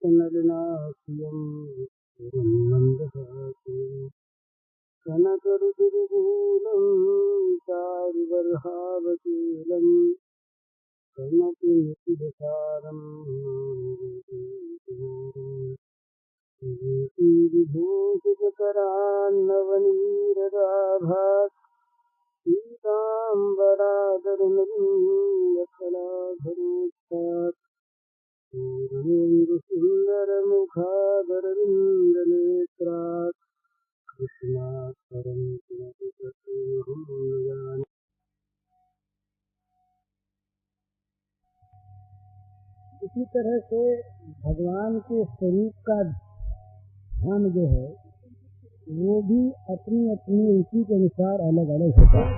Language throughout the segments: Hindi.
नलिनास्यं मन्दहासं कनकरुचिरभूलं चारुबर्हावकीलं कनकनिशितसारं विभूषितकरान्नवनीरदाभात् पीताम्बराधरनलिन्दकलाधरोत्सात् पूर्णेन्दुसुन्दरमुखादरविन्दनेत्रात् कृष्णात् परं किमपि तत्त्वमहं न जाने। इसी तरह से भगवान के स्वरूप का ध्यान जो है वो भी अपनी अपनी रुचि के अनुसार अलग अलग होता है।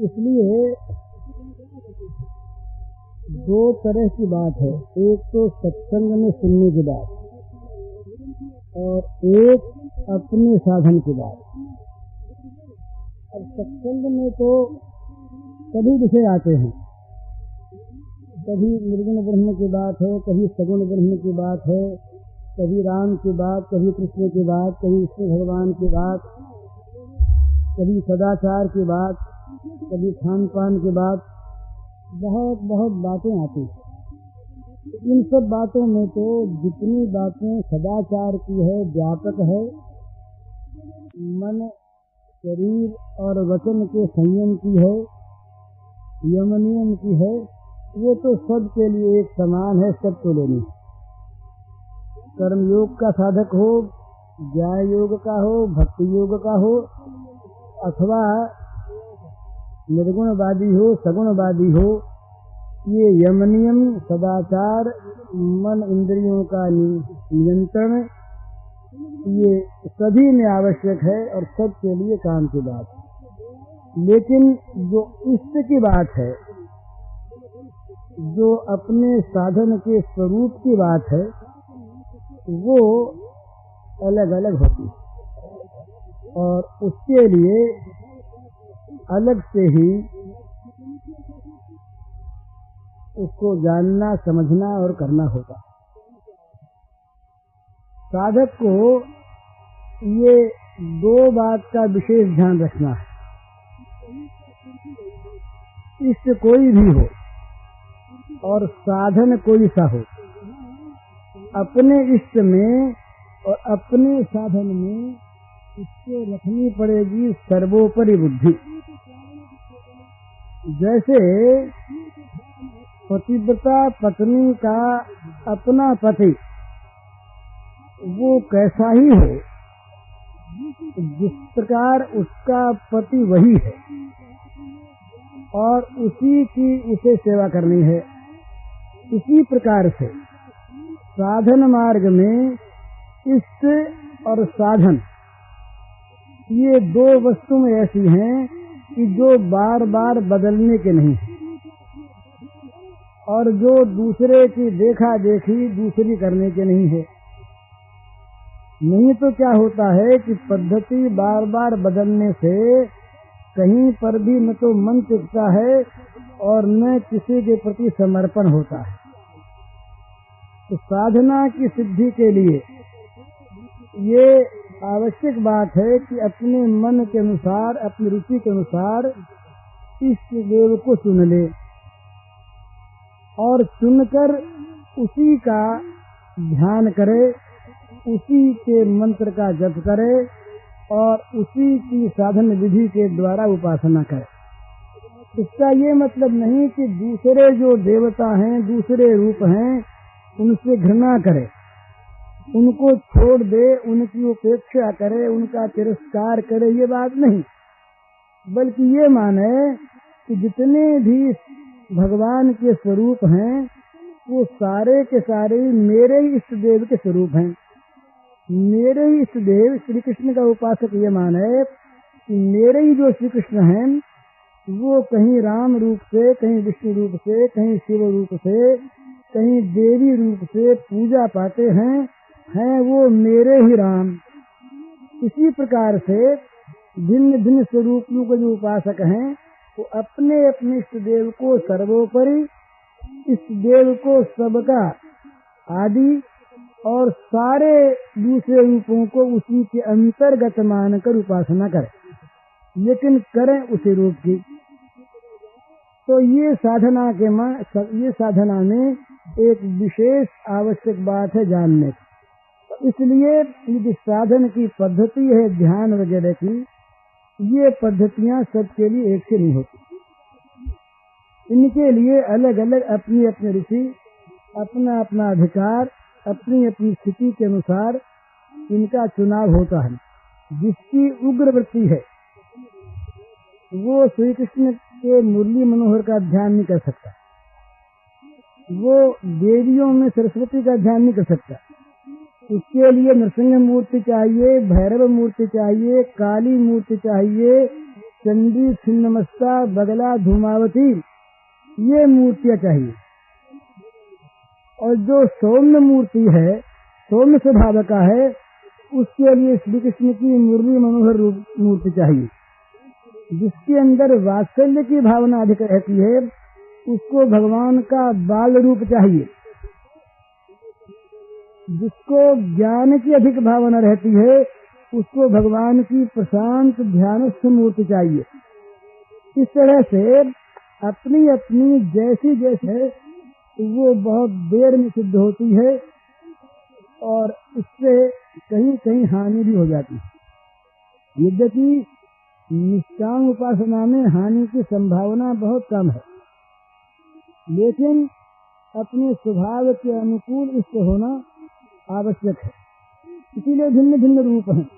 इसलिए दो तरह की बात है, एक तो सत्संग में सुनने की बात और एक अपने साधन की बात। अब सत्संग में तो सभी विषय आते हैं, कभी निर्गुण ब्रह्म की बात है, कभी सगुण ब्रह्म की बात है, कभी राम की बात, कभी कृष्ण की बात, कभी विष्णु भगवान की बात, कभी सदाचार की बात, कभी खान पान की बात, बहुत बहुत बातें आती हैं। इन सब बातों में तो जितनी बातें सदाचार की है, व्यापक है, मन शरीर और वचन के संयम की है, यम नियम की है, वो तो सब के लिए एक समान है, सबको लेनी। कर्म योग का साधक हो, ज्ञान योग का हो, भक्ति योग का हो, अथवा निर्गुणवादी हो, सगुणवादी हो, ये यम नियम, सदाचार, मन इंद्रियों का नियंत्रण, ये सभी में आवश्यक है और सबके लिए काम की बात है। लेकिन जो इष्ट की बात है, जो अपने साधन के स्वरूप की बात है, वो अलग अलग होती है और उसके लिए अलग से ही उसको जानना, समझना और करना होगा। साधक को ये दो बात का विशेष ध्यान रखना है। इष्ट कोई भी हो और साधन कोई सा हो, अपने इष्ट में और अपने साधन में इसको रखनी पड़ेगी सर्वोपरि बुद्धि। जैसे पतिव्रता पत्नी का अपना पति वो कैसा ही हो, जिस प्रकार उसका पति वही है और उसी की उसे सेवा करनी है, इसी प्रकार से साधन मार्ग में इष्ट और साधन ये दो वस्तुएं ऐसी हैं कि जो बार बार बदलने के नहीं और जो दूसरे की देखा देखी दूसरी करने के नहीं है। नहीं तो क्या होता है कि पद्धति बार बार बदलने से कहीं पर भी न तो मन टिकता है और न किसी के प्रति समर्पण होता है। तो साधना की सिद्धि के लिए ये आवश्यक बात है कि अपने मन के अनुसार, अपनी रुचि के अनुसार इष्ट देव को चुन ले और चुनकर उसी का ध्यान करे, उसी के मंत्र का जप करे और उसी की साधन विधि के द्वारा उपासना करे। इसका ये मतलब नहीं कि दूसरे जो देवता हैं, दूसरे रूप हैं, उनसे घृणा करे, उनको छोड़ दे, उनकी उपेक्षा करे, उनका तिरस्कार करे, ये बात नहीं। बल्कि ये माने कि जितने भी भगवान के स्वरूप हैं वो सारे के सारे मेरे ही इष्ट देव के स्वरूप हैं। मेरे ही इष्ट देव श्री कृष्ण का उपासक ये माने कि मेरे ही जो श्री कृष्ण हैं वो कहीं राम रूप से, कहीं विष्णु रूप से, कहीं शिव रूप से, कहीं देवी रूप से पूजा पाते हैं वो मेरे ही राम। इसी प्रकार से भिन्न भिन्न स्वरूपों के जो उपासक हैं वो अपने अपने इष्ट देव को सर्वोपरि इस देव को सबका आदि और सारे दूसरे रूपों को उसी के अंतर्गत मानकर उपासना करें, लेकिन करें उसी रूप की। तो ये साधना में एक विशेष आवश्यक बात है जानने की। तो इसलिए यदि साधन की पद्धति है ध्यान वगैरह की, ये पद्धतियां सबके लिए एक से नहीं होती। इनके लिए अलग अलग अपनी अपनी ऋषि, अपना अपना अधिकार, अपनी अपनी स्थिति के अनुसार इनका चुनाव होता है। जिसकी उग्र वृत्ति है वो श्री कृष्ण के मुरली मनोहर का ध्यान नहीं कर सकता, वो देवियों में सरस्वती का ध्यान नहीं कर सकता। उसके लिए नरसिंह मूर्ति चाहिए, भैरव मूर्ति चाहिए, काली मूर्ति चाहिए, चंडी, छिन्नमस्ता, बगला, धूमावती, ये मूर्तियां चाहिए। और जो सौम्य मूर्ति है, सौम्य स्वभाव का है, उसके लिए श्री कृष्ण की मुरली मनोहर मूर्ति चाहिए। जिसके अंदर वात्सल्य की भावना अधिक रहती है उसको भगवान का बाल रूप चाहिए। जिसको ज्ञान की अधिक भावना रहती है उसको भगवान की प्रशांत ध्यानस्थ मूर्ति चाहिए। इस तरह से अपनी अपनी जैसी जैसे वो बहुत देर में सिद्ध होती है और इससे कहीं कहीं हानि भी हो जाती है। यद्यपि निष्काम उपासना में हानि की संभावना बहुत कम है, लेकिन अपने स्वभाव के अनुकूल इससे होना आवश्यक है। इसीलिए भिन्न भिन्न रूप हैं।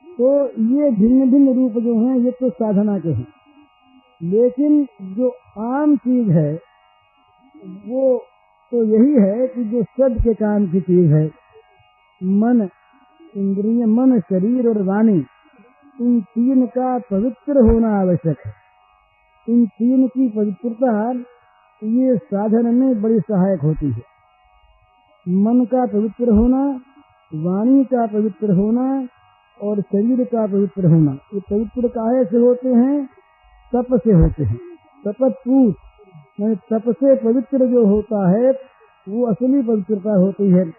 तो ये भिन्न भिन्न रूप जो हैं ये तो साधना के हैं, लेकिन जो आम चीज है वो तो यही है कि जो सबके काम की चीज है, मन, इंद्रिय, मन, शरीर और वाणी, इन तीन का पवित्र होना आवश्यक है। इन तीन की पवित्रता ये साधन में बड़ी सहायक होती है। मन का पवित्र होना, वाणी का पवित्र होना और शरीर का पवित्र होना। ये पवित्र काहे से होते हैं? तप से होते हैं। तपस्पूत यानी तप से पवित्र जो होता है वो असली पवित्रता होती है।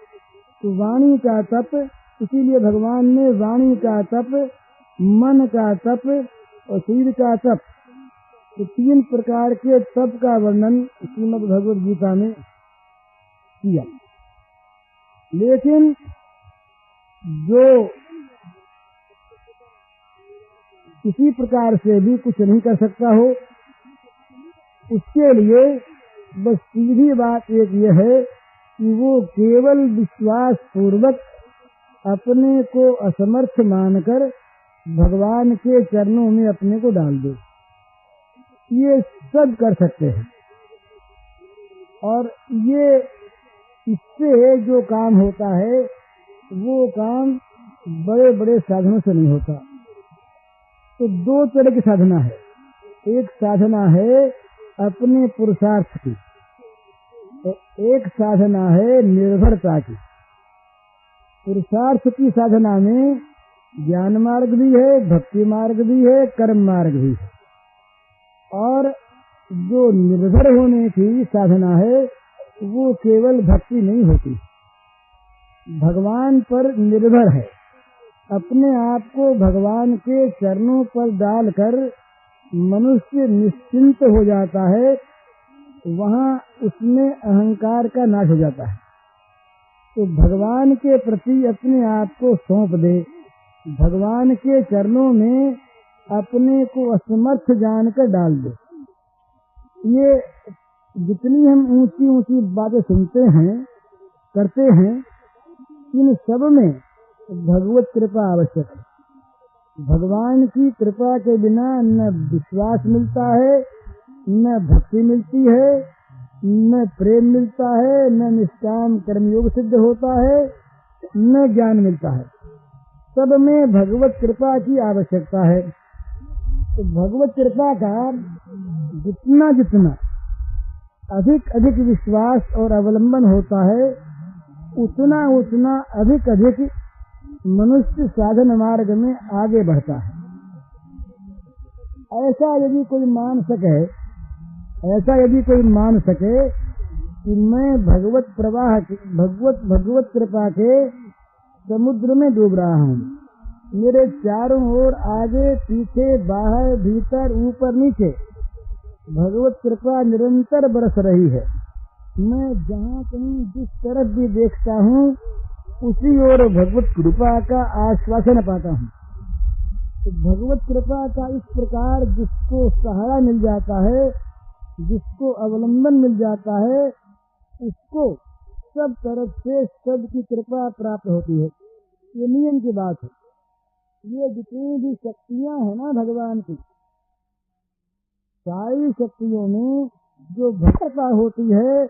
तो वाणी का तप, इसीलिए भगवान ने वाणी का तप, मन का तप और शरीर का तप, तो तीन प्रकार के तप का वर्णन श्रीमद् भगवद गीता में किया। लेकिन जो किसी प्रकार से भी कुछ नहीं कर सकता हो, उसके लिए बस सीधी बात एक यह है कि वो केवल विश्वास पूर्वक अपने को असमर्थ मानकर भगवान के चरणों में अपने को डाल दे। ये सब कर सकते हैं और ये इससे जो काम होता है वो काम बड़े बड़े साधनों से नहीं होता। तो दो तरह की साधना है। एक साधना है अपने पुरुषार्थ की, एक साधना है निर्भरता की। पुरुषार्थ की साधना में ज्ञान मार्ग भी है, भक्ति मार्ग भी है, कर्म मार्ग भी है। और जो निर्भर होने की साधना है वो केवल भक्ति नहीं होती, भगवान पर निर्भर है। अपने आप को भगवान के चरणों पर डालकर मनुष्य निश्चिंत हो जाता है, वहाँ उसमें अहंकार का नाश हो जाता है। तो भगवान के प्रति अपने आप को सौंप दे, भगवान के चरणों में अपने को असमर्थ जानकर डाल दे। ये जितनी हम ऊंची ऊंची बातें सुनते हैं, करते हैं, इन सब में भगवत कृपा आवश्यक है। भगवान की कृपा के बिना न विश्वास मिलता है, न भक्ति मिलती है, न प्रेम मिलता है, न निष्काम कर्मयोग सिद्ध होता है, न ज्ञान मिलता है। सब में भगवत कृपा की आवश्यकता है। तो भगवत कृपा का जितना जितना अधिक अधिक विश्वास और अवलंबन होता है, उतना उतना अधिक अधिक मनुष्य साधन मार्ग में आगे बढ़ता है। ऐसा यदि कोई मान सके ऐसा यदि कोई मान सके कि मैं भगवत प्रवाह भगवत कृपा के समुद्र में डूब रहा हूँ, मेरे चारों ओर आगे पीछे बाहर भीतर ऊपर नीचे भगवत कृपा निरंतर बरस रही है, मैं जहाँ कहीं जिस तरफ भी देखता हूँ उसी ओर भगवत कृपा का आश्वासन पाता हूँ। तो भगवत कृपा का इस प्रकार जिसको सहारा मिल जाता है, जिसको अवलंबन मिल जाता है, उसको सब तरफ से सबकी कृपा प्राप्त होती है। ये नियम की बात है। ये जितनी भी शक्तियां हैं ना भगवान की, सारी शक्तियों में जो भक्तता होती है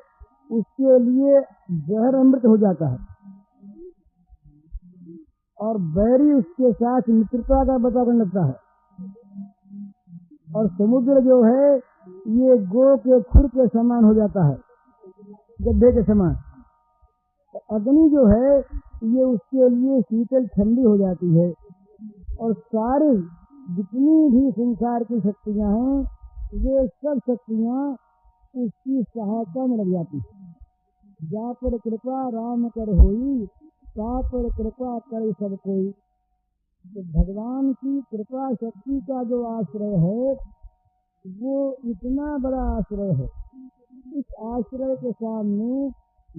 उसके लिए जहर अमृत हो जाता है, और बैरी उसके साथ मित्रता का बता करने लगता है। और समुद्र जो है ये गो के खुर के समान हो जाता है, गड्ढे के समान। अग्नि जो है ये उसके लिए शीतल ठंडी हो जाती है, और सारी जितनी भी संसार की शक्तियां हैं वे सब शक्तियां उसकी सहायता में लग जाती है। जा पर कृपा राम कर होई, ता पर कृपा करे सब कोई। तो भगवान की कृपा शक्ति का जो आश्रय है वो इतना बड़ा आश्रय है, इस आश्रय के सामने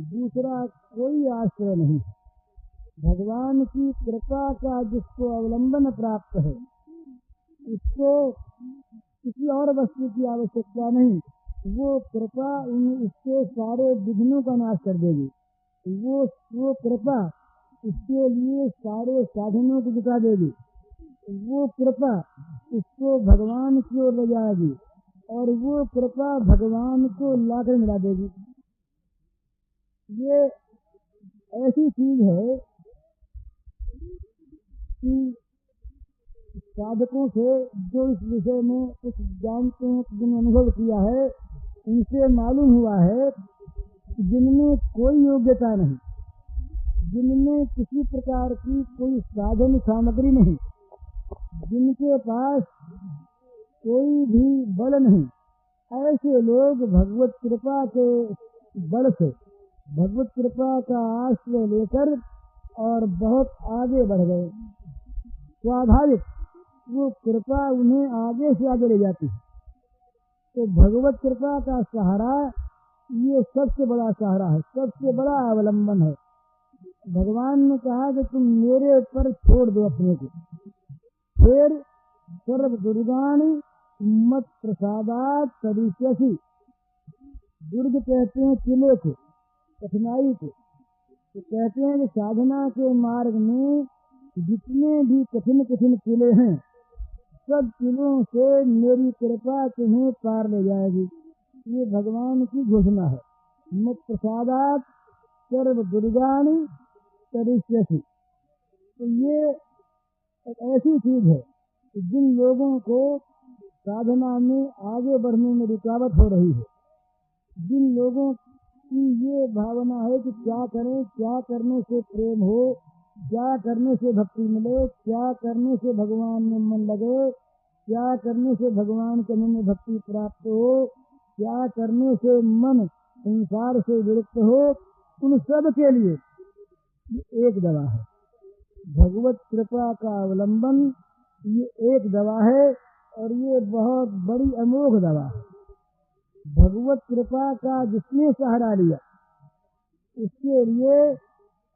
दूसरा कोई आश्रय नहीं। भगवान की कृपा का जिसको अवलंबन प्राप्त है उसको किसी और वस्तु की आवश्यकता नहीं, वो कृपा उसके सारे विघ्नों का नाश कर देगी। वो कृपा उसके लिए सारे साधनों को जुटा देगी, वो कृपा उसको भगवान की ओर ले जाएगी, और वो कृपा भगवान को लाकर मिला देगी। ये ऐसी चीज है कि साधकों से जो इस विषय में कुछ जानते हैं, जिन्होंने अनुभव किया है, उनसे मालूम हुआ है कि जिनमें कोई योग्यता नहीं, जिनमें किसी प्रकार की कोई साधन सामग्री नहीं, जिनके पास कोई भी बल नहीं, ऐसे लोग भगवत कृपा के बल से भगवत कृपा का आश्रय लेकर और बहुत आगे बढ़ गए। स्वाभाविक वो कृपा उन्हें आगे से आगे ले जाती है। तो भगवत कृपा का सहारा ये सबसे बड़ा सहारा है, सबसे बड़ा अवलंबन है। भगवान ने कहा कि तुम मेरे पर छोड़ दो अपने को, फिर सर्व दुर्गाणी मत प्रसादात तरिष्यसि। दुर्ग कहते हैं किले को, कठिनाई को। तो कहते हैं कि साधना के मार्ग में जितने भी कठिन कठिन किले हैं, सब किलों से मेरी कृपा तुम्हें पार ले जाएगी। ये भगवान की घोषणा है। मत प्रसादात सर्व दुर्गाणी तरिष्यसि। तो ये एक ऐसी चीज है कि जिन लोगों को साधना में आगे बढ़ने में रुकावट हो रही है, जिन लोगों की ये भावना है कि क्या करें, क्या करने से प्रेम हो, क्या करने से भक्ति मिले, क्या करने से भगवान में मन लगे, क्या करने से भगवान के मन में भक्ति प्राप्त हो, क्या करने से मन संसार से विरक्त हो, उन सब के लिए एक दवा है। भगवत कृपा का अवलंबन ये एक दवा है, और ये बहुत बड़ी अमोघ दवा है। भगवत कृपा का जिसने सहारा लिया उसके लिए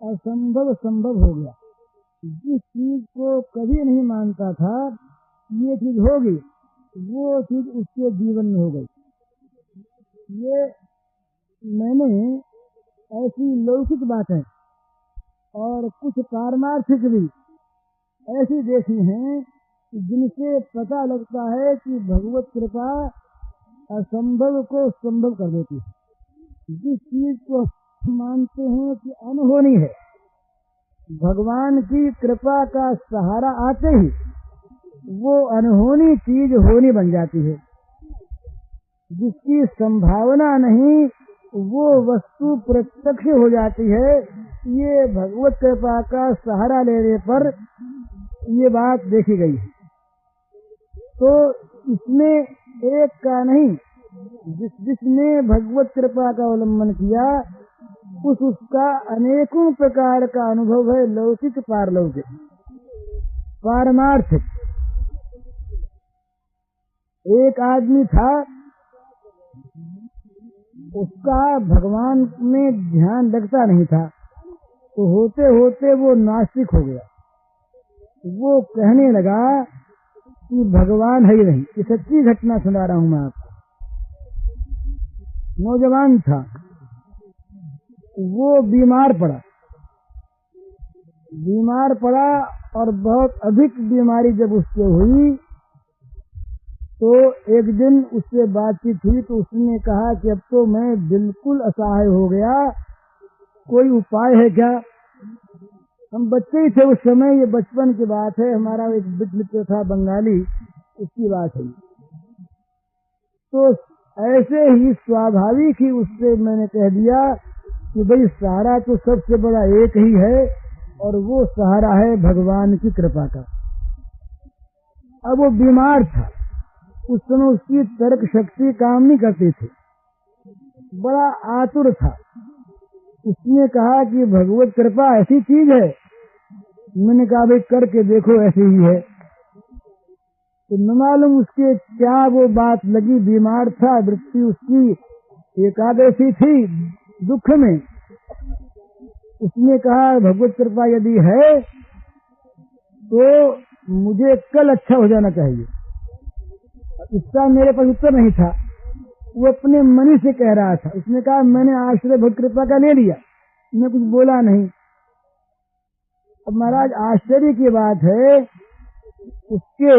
असंभव संभव हो गया। जिस चीज को कभी नहीं मानता था ये चीज होगी, वो चीज उसके जीवन में हो गई। ये मैंने ऐसी लौकिक बातें और कुछ पारमार्थिक भी ऐसी देखी हैं जिनसे पता लगता है कि भगवत कृपा असंभव को संभव कर देती है। जिस चीज को मानते हैं कि अनहोनी है, भगवान की कृपा का सहारा आते ही वो अनहोनी चीज होनी बन जाती है। जिसकी संभावना नहीं वो वस्तु प्रत्यक्ष हो जाती है। ये भगवत कृपा का सहारा लेने पर ये बात देखी गई है। तो इसमें एक का नहीं जिसने भगवत कृपा का अवलंबन किया उसका अनेकों प्रकार का अनुभव है, लौकिक पारलौकिक पारमार्थिक। एक आदमी था, उसका भगवान में ध्यान लगता नहीं था, तो होते होते वो नास्तिक हो गया। वो कहने लगा कि भगवान है ही नहीं। ये सच्ची घटना सुना रहा हूं मैं आपको। नौजवान था, वो बीमार पड़ा और बहुत अधिक बीमारी जब उससे हुई तो एक दिन उससे बातचीत हुई तो उसने कहा कि अब तो मैं बिल्कुल असहाय हो गया, कोई उपाय है क्या? हम बच्चे ही थे उस समय, ये बचपन की बात है, हमारा एक मित्र था बंगाली, उसकी बात है। तो ऐसे ही स्वाभाविक ही उससे मैंने कह दिया कि भाई सहारा तो सबसे बड़ा एक ही है और वो सहारा है भगवान की कृपा का। अब वो बीमार था, उस समय उसकी तर्क शक्ति काम नहीं करती थी, बड़ा आतुर था। उसने कहा कि भगवत कृपा ऐसी चीज है। मैंने कहा भाई करके देखो, ऐसी ही है। तो न मालूम उसके क्या वो बात लगी, बीमार था, वृत्ति उसकी एकादशी थी, दुख में। उसने कहा भगवत कृपा यदि है तो मुझे कल अच्छा हो जाना चाहिए। इसका मेरे पास उत्तर नहीं था, वो अपने मन ही से कह रहा था। उसने कहा मैंने आश्रय भगवत कृपा का ले लिया, मैं कुछ बोला नहीं। अब महाराज आश्चर्य की बात है, उसके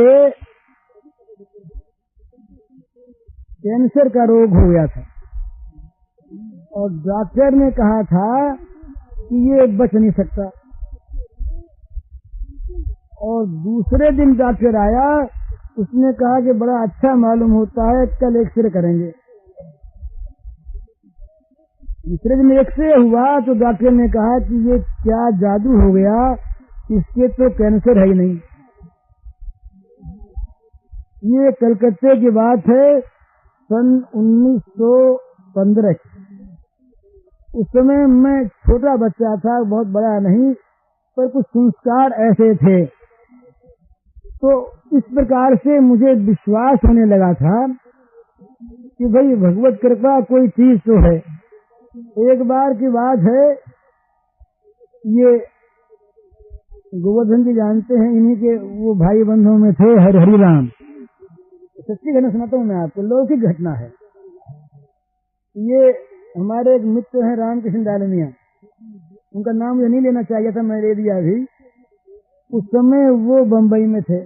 कैंसर का रोग हो गया था और डॉक्टर ने कहा था कि ये बच नहीं सकता। और दूसरे दिन डॉक्टर आया, उसने कहा कि बड़ा अच्छा मालूम होता है, कल एक्सरे करेंगे। दूसरे दिन एक्सरे हुआ तो डॉक्टर ने कहा कि ये क्या जादू हो गया, इसके तो कैंसर है ही नहीं। ये कलकत्ते की बात है, सन 1915। उस समय मैं छोटा बच्चा था, बहुत बड़ा नहीं, पर कुछ संस्कार ऐसे थे। तो इस प्रकार से मुझे विश्वास होने लगा था कि भाई भगवत कृपा कोई चीज तो है। एक बार की बात है, ये गोवर्धन जी जानते हैं, इन्हीं के वो भाई बंधुओं में थे हरिराम। सच्ची घटना सुनाता हूँ मैं आपको, लौकिक घटना है। ये हमारे एक मित्र हैं रामकृष्ण डालमिया, उनका नाम मुझे नहीं लेना चाहिए था, मैं ले दिया भी। उस समय वो बंबई में थे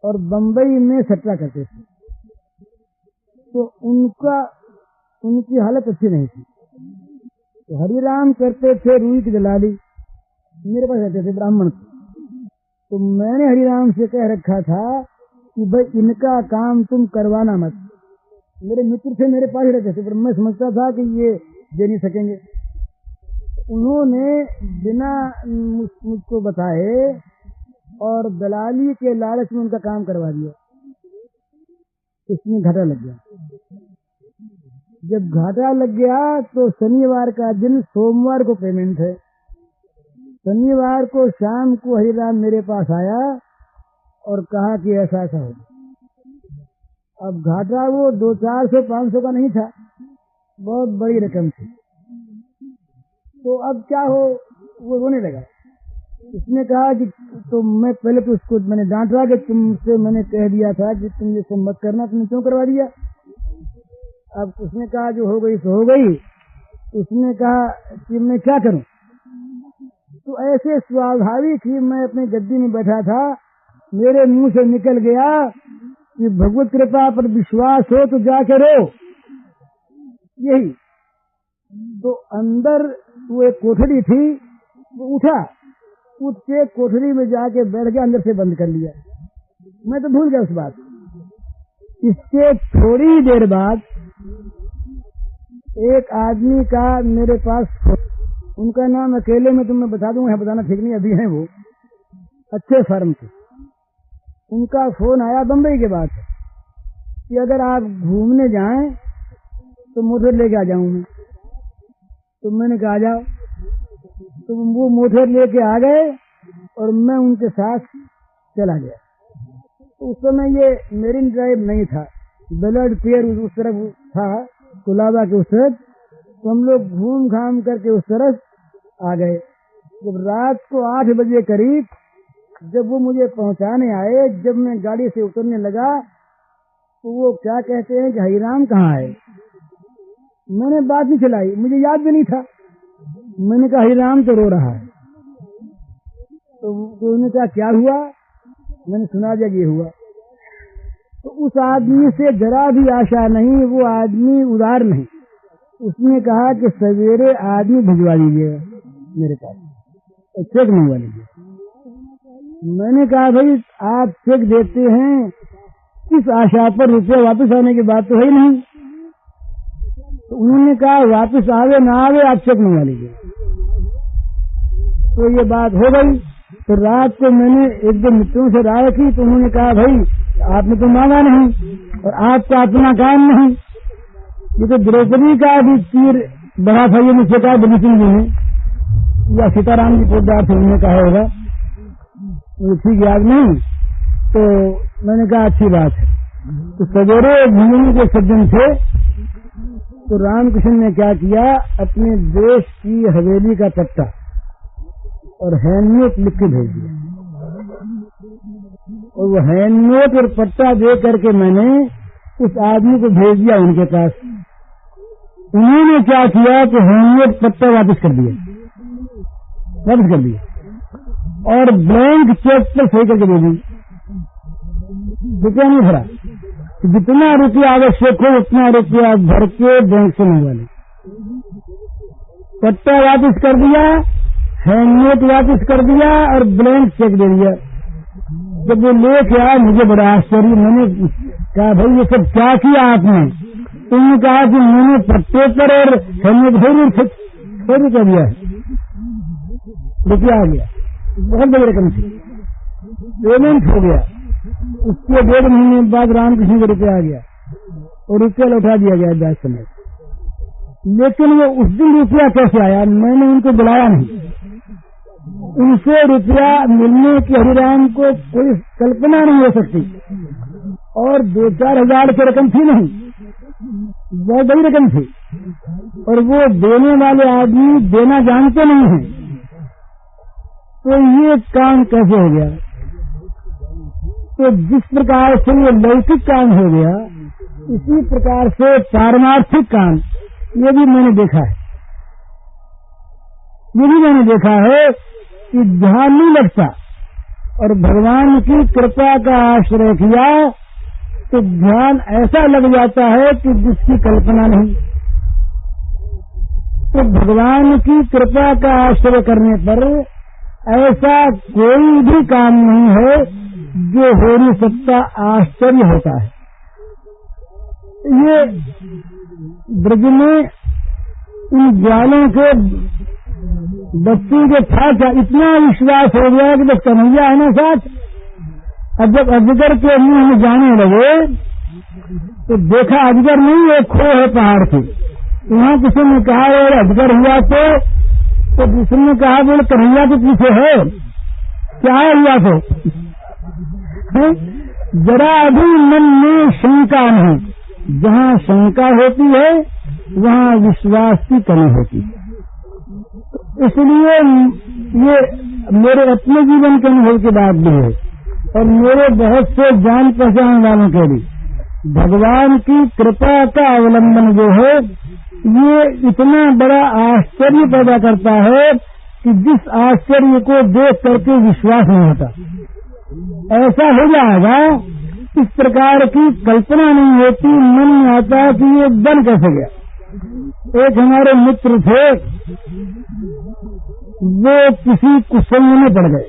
और बंबई में सट्टा करते थे, तो उनकी हालत अच्छी नहीं थी। तो हरिराम करते थे रुई की दलाली, मेरे पास रहते थे ब्राह्मण। तो मैंने हरिराम से कह रखा था कि भाई इनका काम तुम करवाना मत। मेरे मित्र थे, मेरे पास ही रहते थे, पर मैं समझता था कि ये दे नहीं सकेंगे। उन्होंने बिना मुझको बताए और दलाली के लालच में उनका काम करवा दिया। इसमें घाटा लग गया। जब घाटा लग गया तो शनिवार का दिन, सोमवार को पेमेंट है। शनिवार को शाम को हरिराम मेरे पास आया और कहा कि ऐसा ऐसा हो। अब घाटा वो 200-400-500 का नहीं था, बहुत बड़ी रकम थी। तो अब क्या हो, वो रोने लगा। उसने कहा कि तो मैं पहले तो उसको मैंने डांटा कि तुमसे मैंने कह दिया था कि तुम ये मत करना, तुमने क्यों करवा दिया। अब उसने कहा जो हो गई सो हो गई। उसने कहा कि मैं क्या करूं। तो ऐसे स्वाभाविक ही मैं अपनी गद्दी में बैठा था, मेरे मुंह से निकल गया कि भगवत कृपा पर विश्वास हो तो जाके रो। यही तो अंदर वो एक कोठरी थी, वो उठा, उठ के कोठरी में जाके बैठ गया, अंदर से बंद कर लिया। मैं तो भूल गया उस बात। इसके थोड़ी देर बाद एक आदमी का मेरे पास, उनका नाम अकेले में तुम्हें बता दूंगा, बताना ठीक नहीं, अभी है वो अच्छे फर्म के। उनका फोन आया, बंबई के बात है, कि अगर आप घूमने जाएं तो मोटर लेके आ जाऊं मैं। तो मैंने कहा जाओ। तो वो मोटर लेके आ गए और मैं उनके साथ चला गया। तो उस समय ये मेरीन ड्राइव नहीं था, ब्लड पियर उस तरफ था, कुलाबा के उस तरफ। तो हम लोग घूम घाम करके उस तरफ आ गए। जब रात को 8 बजे करीब जब वो मुझे पहुंचाने आए, जब मैं गाड़ी से उतरने लगा तो वो क्या कहते हैं कि हरिराम कहाँ है। मैंने बात नहीं चलाई, मुझे याद भी नहीं था। मैंने कहा हरिराम तो रो रहा है। तो उन्होंने कहा क्या हुआ। मैंने सुना दिया ये हुआ। तो उस आदमी से जरा भी आशा नहीं, वो आदमी उदार नहीं। उसने कहा कि सवेरे आदमी भिजवा दीजिएगा मेरे पास, चेक मंगवा लीजिए। मैंने कहा भाई आप चेक देते हैं किस आशा पर, रुपया वापस आने की बात तो है ही नहीं। तो उन्होंने कहा वापस आवे ना आवे आप चेक मंगवा लीजिए। तो ये बात हो गई। तो रात को मैंने एक दो मित्रों से राय की तो उन्होंने कहा भाई आपने तो मांगा नहीं और आपका अपना काम नहीं। ये तो द्रौपदी का भी तीर बड़ा था, ये मुझसे कहा बनी सिंह जी ने या सीताराम जी पोदार से उन्होंने कहा होगा, मुझे ठीक याद नहीं। तो मैंने कहा अच्छी बात है। तो सवेरे घूमने के सज्जन थे तो रामकृष्ण ने क्या किया, अपने देश की हवेली का पट्टा और हैंडनोट लिख के भेज दिया। और वो हैंडनोट और पट्टा दे करके मैंने उस आदमी को भेज दिया उनके पास। उन्होंने क्या किया कि हैंडनोट पट्टा वापस कर दिया और ब्लैंक चेक पर सही करके दे दी। रुपया नहीं भरा, जितना रुपया आवश्यक हो उतना रुपया भर के बैंक से मंगवा ली। पट्टा वापस कर दिया, हैंडनोट वापस कर दिया और ब्लैंक चेक दे दिया। जब वो लेके आया मुझे बड़ा आश्चर्य। मैंने कहा भाई ये सब क्या किया आपने। तुमने कहा कि मैंने पट्टे पर और हैंडनोट फिर कर दिया। रुपया आ गया, बहुत बड़ी रकम थी, पेमेंट हो गया। उसके 1.5 महीने बाद रामकृष्ण को रुपया आ गया और रुपया लौटा दिया गया बैग समेत। लेकिन वो उस दिन रुपया कैसे आया, मैंने उनको बुलाया नहीं। उनसे रुपया मिलने की हरिराम को कोई कल्पना नहीं हो सकती। और 2-4 हजार की रकम थी नहीं, बहुत बड़ी रकम थी। और वो देने वाले आदमी देना जानते नहीं हैं। तो ये काम कैसे हो गया। तो जिस प्रकार से ये लौकिक काम हो गया, इसी प्रकार से पारमार्थिक काम ये भी मैंने देखा है। ये भी मैंने देखा है कि ध्यान नहीं लगता और भगवान की कृपा का आश्रय किया तो ध्यान ऐसा लग जाता है कि जिसकी कल्पना नहीं। तो भगवान की कृपा का आश्रय करने पर ऐसा कोई भी काम नहीं है जो हो नहीं सकता, आश्चर्य होता है। ये ब्रज में इन ग्वालों के बच्चों के था क्या, इतना विश्वास हो गया कि बस कन्हैया है ना साथ। अब जब अजगर के मुंह में जाने लगे तो देखा अजगर नहीं, एक खो है पहाड़ की। वहां किसी ने कहा और अजगर हुआ तो दूसरे ने कहा बोले कन्हैया के पीछे है क्या हुआ तो जरा अभी मन में शंका नहीं। जहाँ शंका होती है वहाँ विश्वास की कमी होती है। इसलिए ये मेरे अपने जीवन के अनुभव की बात भी है और मेरे बहुत से जान पहचान वालों के लिए भगवान की कृपा का अवलंबन जो है ये इतना बड़ा आश्चर्य पैदा करता है कि जिस आश्चर्य को देख करके विश्वास नहीं होता। ऐसा हो जाएगा, इस प्रकार की कल्पना नहीं होती, मन में आता कि ये बन कैसे गया। एक हमारे मित्र थे, वो किसी कुसंग में पड़ गए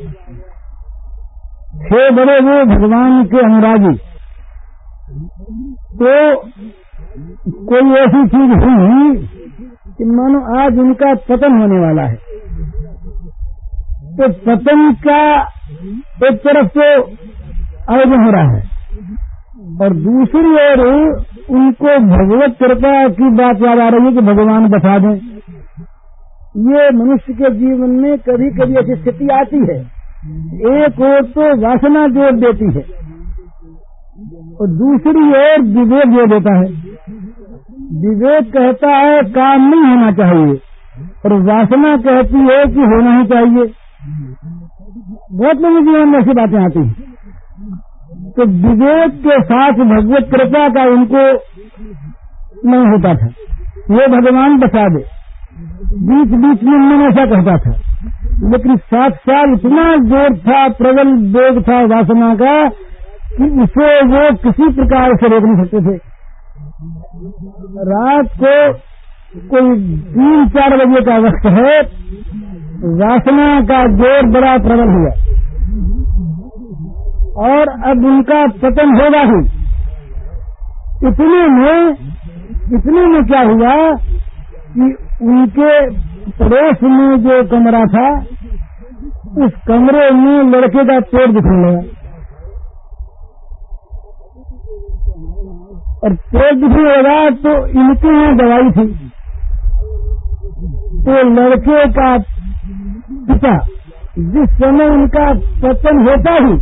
थे, बड़े वो भगवान के अनुरागी। तो कोई ऐसी चीज हुई कि मानो आज उनका पतन होने वाला है। तो पतन का एक तरफ तो आयोजन हो रहा है और दूसरी ओर उनको भगवत कृपा की बात याद आ रही है कि भगवान बचा दें। ये मनुष्य के जीवन में कभी कभी ऐसी स्थिति आती है। एक ओर तो वासना जोर देती है और दूसरी ओर विवेक जोर देता है। विवेक कहता है काम नहीं होना चाहिए और वासना कहती है कि होना ही चाहिए। बहुत लोगों के जीवन में ऐसी बातें आती हैं। तो विवेक के साथ भगवत कृपा का उनको नहीं होता था। वो भगवान बचा दे, बीच बीच में मन ऐसा कहता था, लेकिन साथ साथ इतना जोर था, प्रबल वेग था वासना का कि उसे वो किसी प्रकार से रोक नहीं सकते थे। रात को कोई 3-4 बजे का वक्त है, वासना का जोर बड़ा प्रबल हुआ और अब उनका पतन होगा ही। इतने में क्या हुआ कि उनके पड़ोस में जो कमरा था, उस कमरे में लड़के का पेट दिखने लगा और पेट दिखने लगा तो इनके यहाँ दवाई थी। तो लड़के का पिता जिस समय उनका पतन होता ही,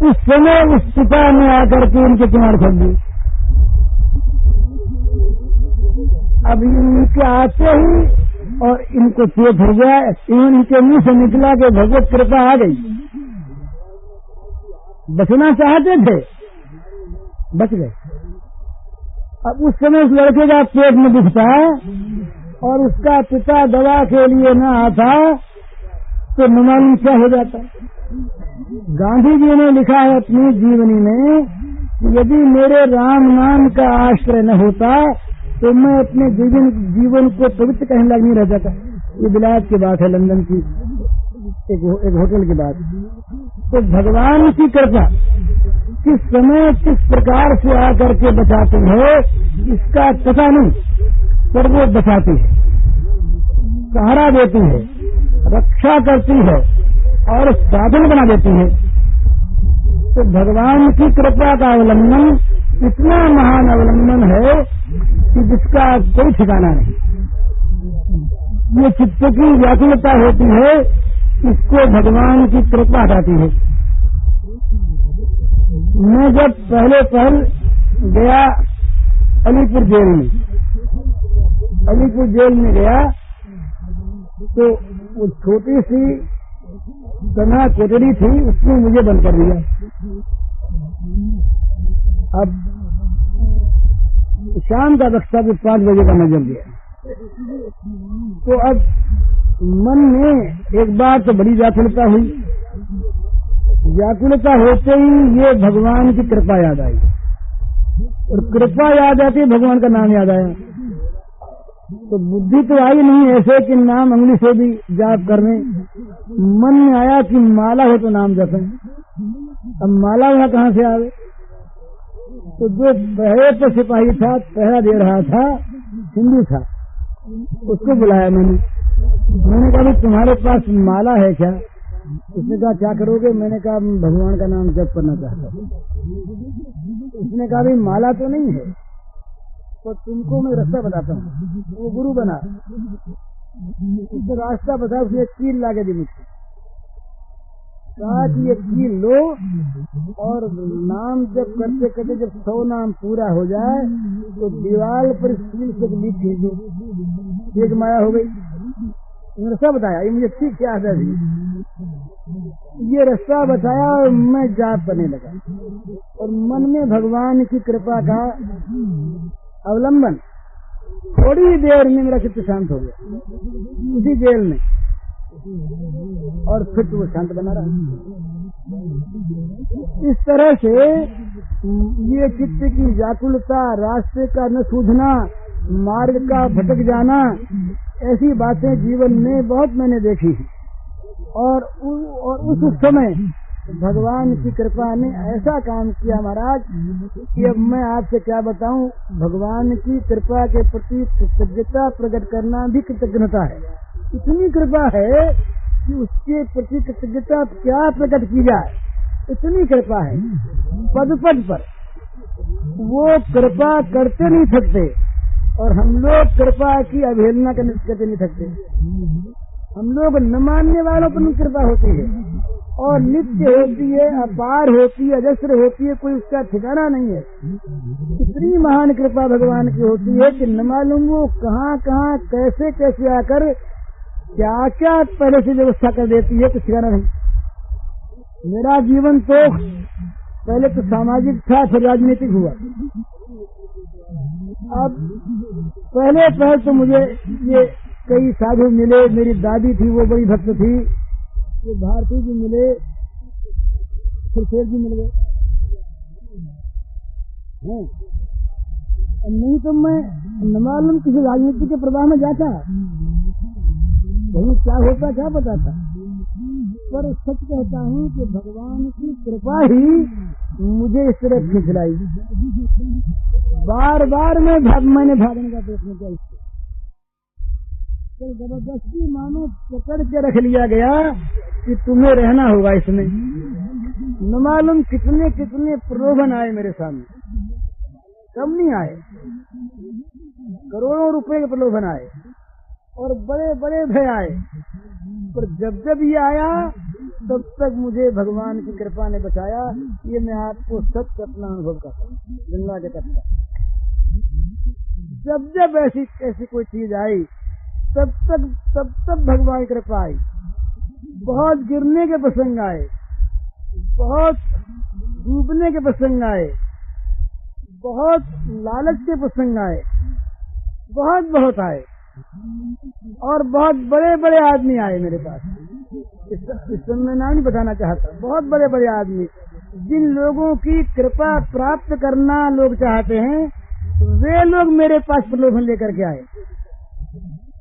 उस समय उस पिता ने आकर के उनके किनारे छोड़ दी। अब इनके आते ही और इनको चेत हो गया, इनके मुंह से निकला कि भगवत कृपा आ गई। बचना चाहते थे, बच गए। अब उस समय उस लड़के का पेट में दुखता और उसका पिता दवा के लिए न आता तो न मालूम क्या हो जाता। गांधी जी ने लिखा है अपनी जीवनी में कि यदि मेरे राम नाम का आश्रय न होता तो मैं अपने जीवन को पवित्र कहने लायक नहीं रह जाता। ये विलायत की बात है, लंदन की एक होटल की बात। तो भगवान की कृपा किस समय किस प्रकार से आकर के बचाते है इसका पता नहीं, पर वो बचाती है, सहारा देती है, रक्षा करती है और साधन बना देती है। तो भगवान की कृपा का अवलंबन इतना महान अवलंबन है कि जिसका कोई ठिकाना नहीं। ये चित्त की व्याकुलता होती है, इसको भगवान की कृपा हटाती है। मैं जब पहले गया अलीपुर जेल में गया तो वो छोटी सी कना कोठरी थी, उसमें मुझे बंद कर दिया। अब शाम का वक्त था, 5 बजे का नजर दिया। तो अब मन में एक बार तो बड़ी व्याकुलता हुई। व्याकुलता होते ही ये भगवान की कृपा याद आई और कृपा याद आती भगवान का नाम याद आया। तो बुद्धि तो आई नहीं ऐसे कि नाम अंगुली से भी जाप करने। मन में आया कि माला हो तो नाम जपें। अब माला वहां कहाँ से आवे? तो जो पहरे पर सिपाही था, पहरा दे रहा था, हिंदू था, उसको बुलाया मैंने कहा तुम्हारे पास माला है क्या? उसने कहा क्या करोगे? मैंने कहा भगवान का नाम जप करना चाहता हूँ। उसने कहा भाई माला तो नहीं है, तो तुमको मैं रास्ता बताता हूँ। वो गुरु बना, उसने रास्ता बताया, उसने एक कील लाके दी मुझको, कहा कि ये कील लो और नाम जब करते करते जब 100 नाम पूरा हो जाए तो दीवार पर कील से लीप खींच दो, एक माया हो गई। मैंने रास्ता बताया, ये मुझे ठीक याद है। ये रास्ता बताया और मैं जाप करने लगा और मन में भगवान की कृपा का अवलंबन। थोड़ी देर में मेरा चित्त शांत हो गया उसी जेल में, और फिर तो वो शांत बना रहा। इस तरह से ये चित्त की व्याकुलता, रास्ते का न सूझना, मार्ग का भटक जाना, ऐसी बातें जीवन में बहुत मैंने देखी और उस समय भगवान की कृपा ने ऐसा काम किया महाराज कि अब मैं आपसे क्या बताऊं। भगवान की कृपा के प्रति कृतज्ञता प्रकट करना भी कृतज्ञता है। इतनी कृपा है कि उसके प्रति कृतज्ञता क्या प्रकट की जाए, इतनी कृपा है। पद पद पर वो कृपा करते नहीं थकते, और हम लोग कृपा की अवहेलना करते नहीं थकते। हम लोग न मानने वालों पर कृपा होती है, और नित्य होती है, अपार होती है, अजस्र होती है, कोई उसका ठिकाना नहीं है। इतनी महान कृपा भगवान की होती है कि न मालूम वो कहाँ कहाँ कैसे कैसे आकर क्या क्या पहले से व्यवस्था कर देती है, कुछ ठिकाना नहीं। मेरा जीवन तो पहले तो सामाजिक था, फिर राजनीतिक हुआ। अब पहले तो मुझे ये कई साधु मिले, मेरी दादी थी वो बड़ी भक्त थी, ये भारती जी मिले, फिर शेर जी मिल गए। नहीं तो मैं न मालूम किसी राजनीति के प्रवाह में जाता, कहीं क्या होता क्या पता था। पर सच कहता हूँ कि भगवान की कृपा ही मुझे इस तरह खिंचलाई। बार बार मैंने भागने का प्रयत्न किया, इससे तो जबरदस्ती मानो पकड़ के रख लिया गया कि तुम्हें रहना होगा इसमें। न मालूम कितने कितने प्रलोभन आए मेरे सामने, कम नहीं आए, करोड़ों रुपए के प्रलोभन आए और बड़े बड़े भय आए। पर जब जब ये आया तब तक मुझे भगवान की कृपा ने बचाया। ये मैं आपको सच अपना अनुभव करता हूँ, गंगा के तट का। जब जब ऐसी कोई चीज आई तब तक भगवान की कृपा आई। बहुत गिरने के प्रसंग आए, बहुत डूबने के प्रसंग आए, बहुत लालच के प्रसंग आए, बहुत आए, और बहुत बड़े बड़े आदमी आए मेरे पास। इस समय नाम नहीं बताना चाहता। बहुत बड़े बड़े आदमी, जिन लोगों की कृपा प्राप्त करना लोग चाहते हैं, वे लोग मेरे पास प्रलोभन लेकर के आए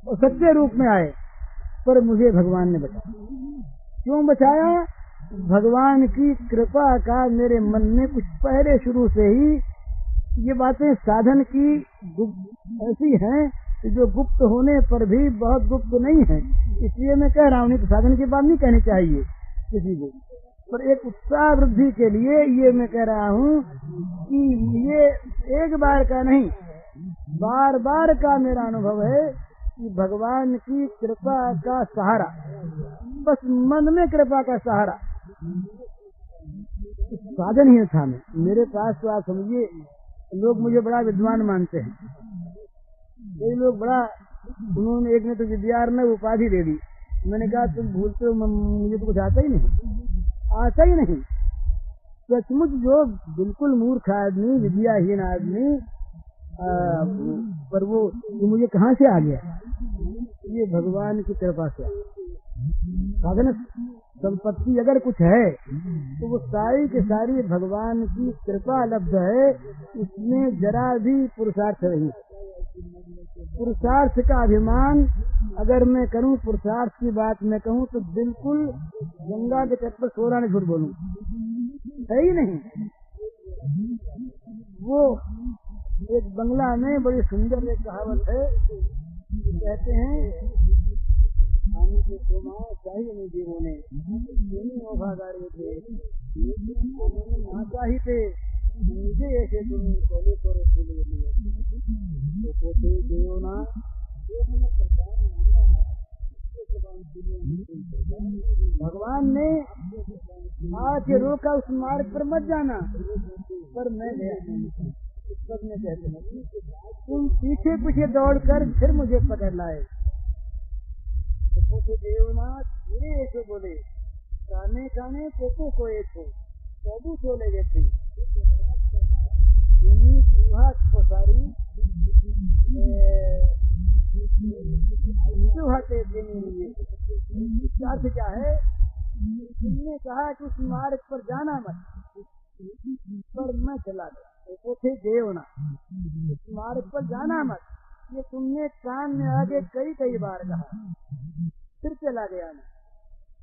और सच्चे रूप में आए। पर मुझे भगवान ने बचाया। क्यों बचाया? भगवान की कृपा का मेरे मन में कुछ पहले शुरू से ही ये बातें साधन की ऐसी हैं जो गुप्त होने पर भी बहुत गुप्त नहीं है। इसलिए मैं कह रहा हूँ, नहीं तो साधन की बात नहीं कहनी चाहिए किसी को, पर एक उत्साह वृद्धि के लिए ये मैं कह रहा हूँ कि ये एक बार का नहीं, बार बार का मेरा अनुभव है कि भगवान की कृपा का सहारा, बस मन में कृपा का सहारा, साधन ही था। मेरे पास तो आप समझिए, लोग मुझे बड़ा विद्वान मानते हैं। कई लोग बड़ा, उन्होंने एक ने तो विद्यार में उपाधि दे दी। मैंने कहा तुम भूलते हो, मुझे तो कुछ आता ही नहीं। सचमुच जो बिल्कुल मूर्ख आदमी, विद्याहीन आदमी, पर वो मुझे कहाँ से आ गया? ये भगवान की कृपा से। साधन संपत्ति अगर कुछ है तो वो सारी के सारी भगवान की कृपा लब्ध है। उसमें जरा भी पुरुषार्थ नहीं। पुरुषार्थ का अभिमान अगर मैं करूं, पुरुषार्थ की बात मैं कहूं तो बिल्कुल गंगा के तट पर सोना नहीं, झूठ बोलूं, है ही नहीं। वो एक बंगला में बड़ी सुंदर एक कहावत है, कहते हैं चाहिए नहीं जीवों ने वफादारी थे, चाहिए मुझे ऐसे तुम कोले कोरे भगवान ने आज रोका, उस मार्ग पर मत जाना, पर मैं गया। सब में कहते हैं तुम पीछे पीछे दौड़कर फिर मुझे पकड़ लाए। देवनाथ मेरे ऐसे बोले, काने काने कोको को एक हो सबू चले गए थे पसारी क्या है? तुमने कहा कि उस मार्ग पर जाना मत, पर मैं चला गया। पोथे देवनाथ उस मार्ग पर जाना मत, ये तुमने कान में आगे कई बार कहा, फिर चला गया मैं।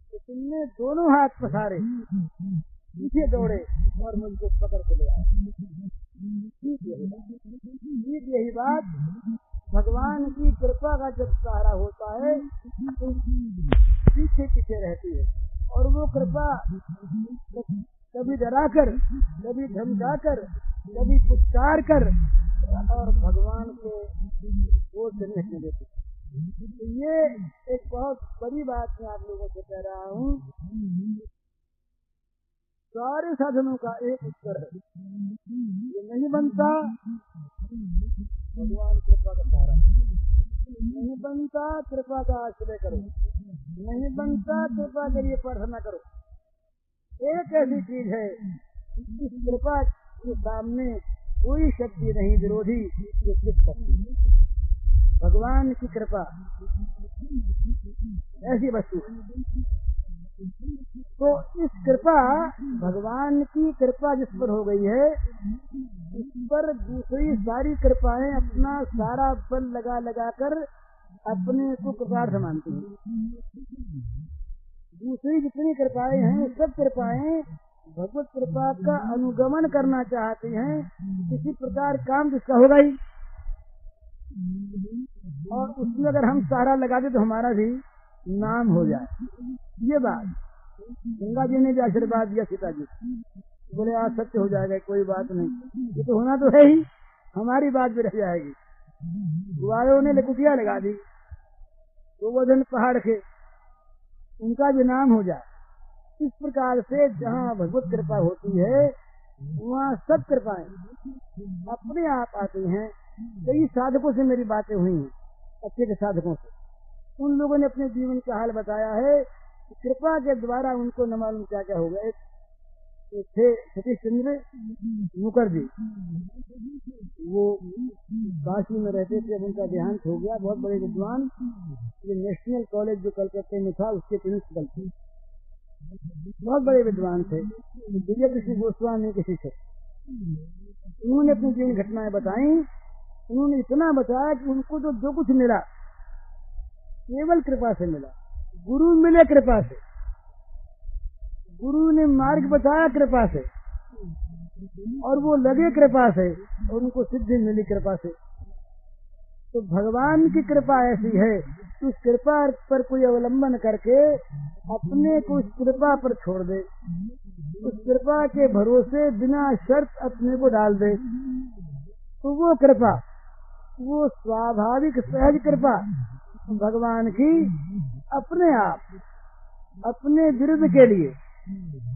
तो तुमने दोनों हाथ पसारे, पीछे दौड़े और मुझको पकड़ के ले आए। ठीक यही बात भगवान की कृपा का जब सहारा होता है तो पीछे पीछे रहती है, और वो कृपा कभी डराकर, कभी धमकाकर, कभी पुचकार कर और भगवान के गोद से नहीं देते। तो ये एक बहुत बड़ी बात मैं आप लोगों से कह रहा हूँ। सारे साधनों का एक उत्तर है, ये नहीं बनता भगवान कृपा का सहारा, नहीं बनता कृपा का आश्रय करो, नहीं बनता कृपा के लिए प्रार्थना करो। एक ऐसी चीज है इस कृपा के सामने कोई शक्ति नहीं विरोधी, ये सिद्ध शक्ति भगवान की कृपा ऐसी वस्तु है। तो इस कृपा भगवान की कृपा जिस पर हो गई है, इस पर दूसरी सारी कृपाएं अपना सारा बल लगा लगा कर अपने को कृपार्थ मानती हैं। दूसरी जितनी कृपाएं हैं सब कृपाएं भगवत कृपा का अनुगमन करना चाहती हैं। किसी प्रकार काम जिसका होगा ही, और उसमें अगर हम सहारा लगा दे तो हमारा भी नाम हो जाए। ये बात गंगा जी ने भी आशीर्वाद दिया सीता जी, बोले आज सत्य हो जाएगा, कोई बात नहीं, ये तो होना तो है ही, हमारी बात भी रह जाएगी। गुआरों ने लकुटिया लगा दी, गोवर्धन पहाड़ के उनका भी नाम हो जाए। इस प्रकार से जहाँ भगवत कृपा होती है वहाँ सब कृपाएं अपने आप आती हैं। कई साधकों से मेरी बातें हुई हैं, अच्छे के साधकों से, उन लोगों ने अपने जीवन का हाल बताया है। कृपा के द्वारा उनको न मालूम क्या क्या हो गया। एक थे सतीश चंद्र मुखर्जी, वो काशी में रहते थे, अब उनका देहांत हो गया। बहुत बड़े विद्वान, ये नेशनल कॉलेज जो कलकत्ते में था उसके प्रिंसिपल थे, बहुत बड़े विद्वान थे, विजय कृष्ण गोस्वामी के शिक्षक। उन्होंने अपनी जीवन घटनाएं बताई। उन्होंने इतना बताया कि उनको तो जो कुछ मिला केवल कृपा से मिला। गुरु मिले कृपा से, गुरु ने मार्ग बताया कृपा से, और वो लगे कृपा से, और उनको सिद्धि मिली कृपा से। तो भगवान की कृपा ऐसी है कि उस कृपा पर कोई अवलंबन करके अपने को उस कृपा पर छोड़ दे, उस कृपा के भरोसे बिना शर्त अपने को डाल दे, तो वो कृपा, वो स्वाभाविक सहज कृपा भगवान की अपने आप, अपने विरुद्ध के लिए,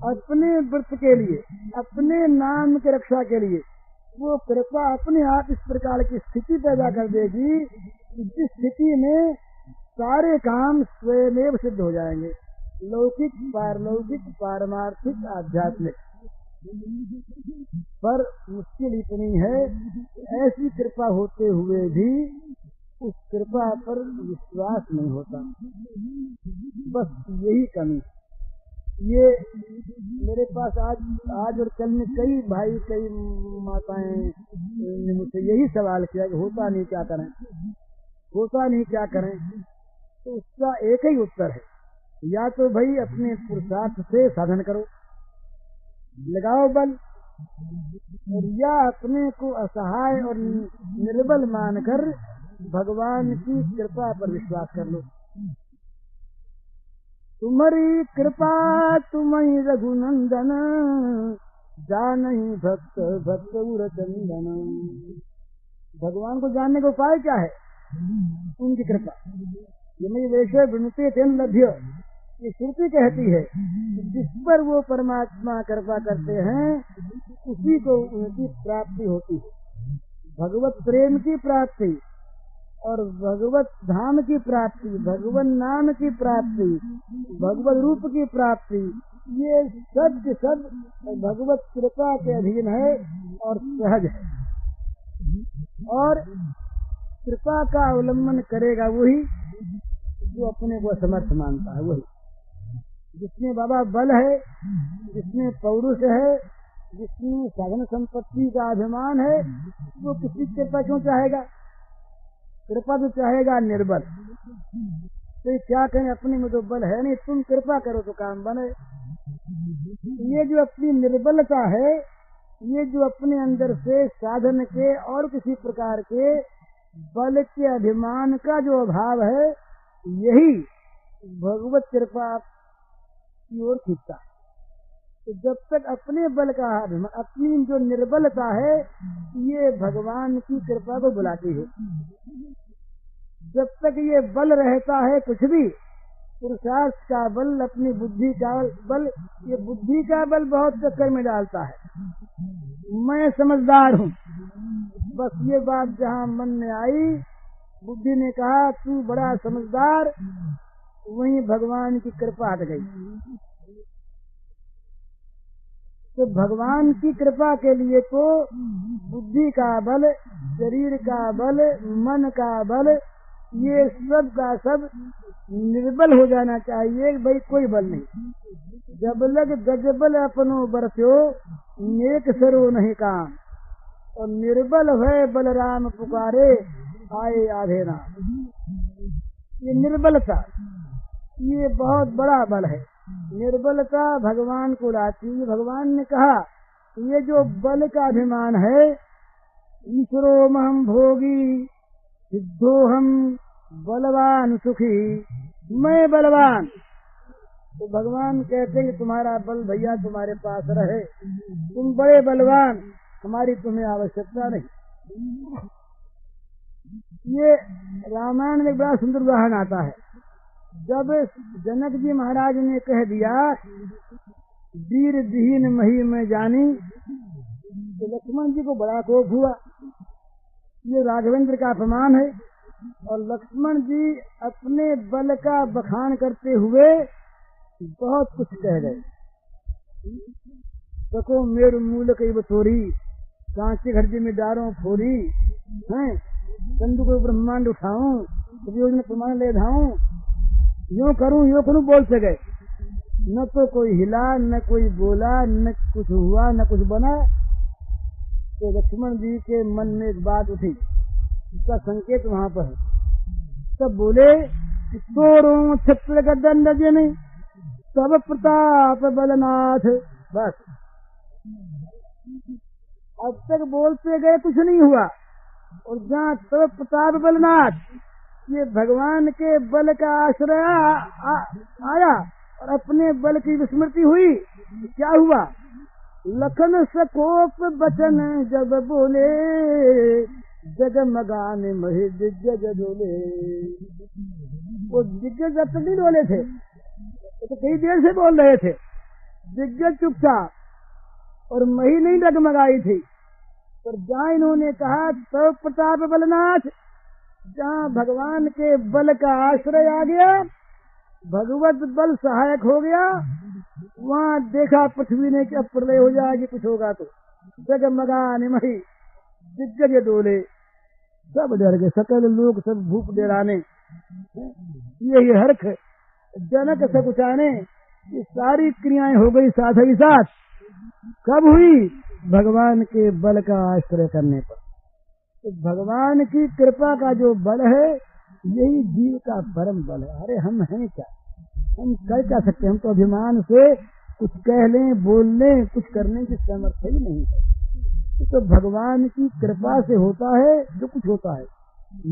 अपने व्रत के लिए, अपने नाम की रक्षा के लिए, वो कृपा अपने आप इस प्रकार की स्थिति पैदा कर देगी जिस स्थिति में सारे काम स्वयं सिद्ध हो जाएंगे, लौकिक, पारलौकिक, पारमार्थिक, आध्यात्मिक। पर मुश्किल इतनी है कि ऐसी कृपा होते हुए भी उस कृपा पर विश्वास नहीं होता। बस यही कमी। ये मेरे पास आज और कल में कई भाई, कई माताएं ने मुझसे यही सवाल किया कि होता नहीं क्या करें, होता नहीं क्या करें। तो उसका एक ही उत्तर है, या तो भाई अपने पुरुषार्थ से साधन करो, लगाओ बल, और या अपने को असहाय और निर्बल मानकर भगवान की कृपा पर विश्वास कर लो। तुम्हारी कृपा तुम्हें रघुनंदन, जानहि भक्त भक्त उर चंदन। भगवान को जानने का उपाय क्या है? उनकी कृपा। यमि वैसे विनुते तेन लभ्य, ये श्रुति कहती है कि जिस पर वो परमात्मा कृपा करते हैं उसी को उनकी प्राप्ति होती है। भगवत प्रेम की प्राप्ति और भगवत धाम की प्राप्ति, भगवान नाम की प्राप्ति, भगवत रूप की प्राप्ति, ये सब के सब भगवत कृपा के अधीन है और सहज है। और कृपा का अवलंबन करेगा वही जो अपने को समर्थ मानता है, वही जिसमें बाबा बल है, जिसमें पौरुष है, जिसमें साधन संपत्ति का अभिमान है, वो किसी कृपा क्यों चाहेगा? कृपा तो चाहेगा निर्बल। तो क्या कहें, अपने में तो बल है नहीं, तुम कृपा करो तो काम बने। ये जो अपनी निर्बलता है, ये जो अपने अंदर से साधन के और किसी प्रकार के बल के अभिमान का जो अभाव है, यही भगवत कृपा की ओर खींचता है। तो जब तक अपने बल का अपनी जो निर्बलता है ये भगवान की कृपा को बुलाती है। जब तक ये बल रहता है कुछ भी, पुरुषार्थ का बल, अपनी बुद्धि का बल, ये बुद्धि का बल बहुत चक्कर में डालता है। मैं समझदार हूँ, बस ये बात जहाँ मन में आई, बुद्धि ने कहा तू बड़ा समझदार, वहीं भगवान की कृपा हट गई। तो भगवान की कृपा के लिए तो बुद्धि का बल, शरीर का बल, मन का बल, ये सब का सब निर्बल हो जाना चाहिए। भाई कोई बल नहीं। जब लग गजबल अपनो बरत्यो, नेक सरो नहीं काम, और निर्बल है बलराम पुकारे, आए आधे राम। ये निर्बलता, ये बहुत बड़ा बल है। निर्बलता भगवान को लाती है। भगवान ने कहा ये जो बल का अभिमान है, ईश्वरो महम भोगी सिद्धोहम बलवान सुखी, मैं बलवान। तो भगवान कहते हैं तुम्हारा बल भैया तुम्हारे पास रहे, तुम बड़े बलवान, हमारी तुम्हें आवश्यकता नहीं। ये रामायण में बड़ा सुंदर उदाहरण आता है। जब जनक जी महाराज ने कह दिया वीर दीन मही में जानी, तो लक्ष्मण जी को बड़ा कोप हुआ। ये राघवेंद्र का अपमान है। और लक्ष्मण जी अपने बल का बखान करते हुए बहुत कुछ कह गए। देखो मेरु मूल कई बतोरी, कांचे घर में डारों फोरी, हैं कंदु को ब्रह्मांड उठाऊं, उपयोजन प्रमाण ले धाऊं, यूं करूं बोलते गए। न तो कोई हिला, न कोई बोला, न कुछ हुआ, न कुछ बना। तो लक्ष्मण जी के मन में एक बात उठी, इसका संकेत वहां पर है। तब बोले तोरो छत्र का दंड जने, सब प्रताप बलनाथ। बस अब तक बोलते गए कुछ नहीं हुआ, और जहाँ सब प्रताप बलनाथ, ये भगवान के बल का आश्रय आया और अपने बल की विस्मृति हुई। क्या हुआ? लखन सकोप बचन जब बोले, जगमगान मही दिग्गज डोले। वो दिग्गज अब तक नहीं डोले थे, तो कई देर से बोल रहे थे। दिग्गज चुपचाप, और मही नहीं डगमगाई थी। पर जहाँ इन्होंने कहा सब प्रताप बलनाथ, जहाँ भगवान के बल का आश्रय आ गया, भगवत बल सहायक हो गया, वहाँ देखा पृथ्वी ने क्या प्रलय हो जाएगी, कुछ होगा तो। जगमगान मही दिग्गज डोले, सब डर गए, सकल लोग सब भूख डेराने। यही हर्ष जनक सकुचाने, ये सारी क्रियाएं हो गई साथ ही साथ। कब हुई? भगवान के बल का आश्रय करने पर। तो भगवान की कृपा का जो बल है, यही जीव का परम बल है। अरे हम हैं क्या, हम कर क्या सकते? हम तो अभिमान से कुछ कह लें, बोल लें, कुछ करने की सामर्थ्य ही नहीं है। तो भगवान की कृपा से होता है जो कुछ होता है।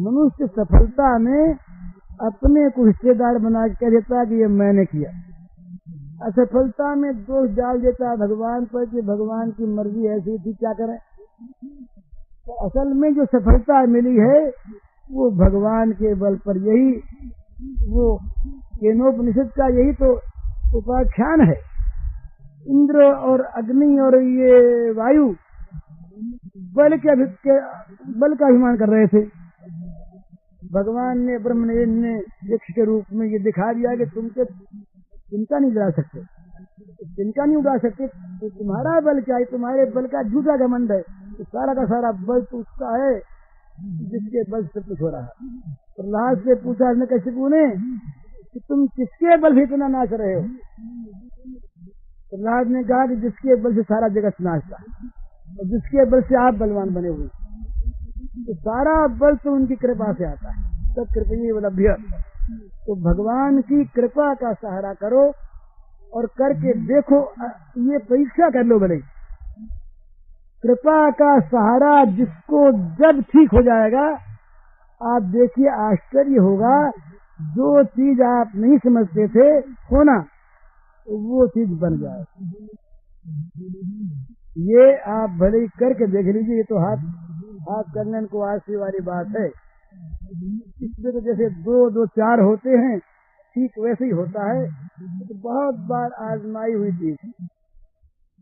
मनुष्य सफलता में अपने को हिस्सेदार बना के कह देता है कि ये मैंने किया, असफलता में दोष डाल देता है भगवान पर कि भगवान की मर्जी ऐसी थी, क्या करें। तो असल में जो सफलता मिली है वो भगवान के बल पर। यही वो केनोपनिषद का यही तो उपाख्यान है। इंद्र और अग्नि और ये वायु बल का अभिमान कर रहे थे। भगवान ने ब्रह्मदेव ने यक्ष के रूप में ये दिखा दिया कि तुमसे चिंता नहीं उड़ा सकते, चिंता नहीं उड़ा सकते, तो तुम्हारा बल क्या है? तुम्हारे बल का झूठा घमंड है। तो सारा का सारा बल तो उसका है जिसके बल से कुछ हो रहा है। प्रहलाद से पूछा हिरण्यकशिपु ने कि तुम किसके बल से इतना नाच रहे हो? प्रहलाद ने कहा कि जिसके बल से सारा जगत नाचता है और जिसके बल से आप बलवान बने हुए, तो सारा बल तो उनकी कृपा से आता है। सब कृपा उपलब्ध। तो भगवान की कृपा का सहारा करो और करके देखो, ये परीक्षा कर लो। भले कृपा का सहारा जिसको जब ठीक हो जाएगा, आप देखिए आश्चर्य होगा। जो चीज आप नहीं समझते थे होना, वो चीज बन जाए। ये आप भले ही करके देख लीजिए। ये तो हाथ करने को आशी वाली बात है। इसमें तो जैसे दो दो चार होते हैं, ठीक वैसे ही होता है। तो बहुत बार आजमाई हुई चीज,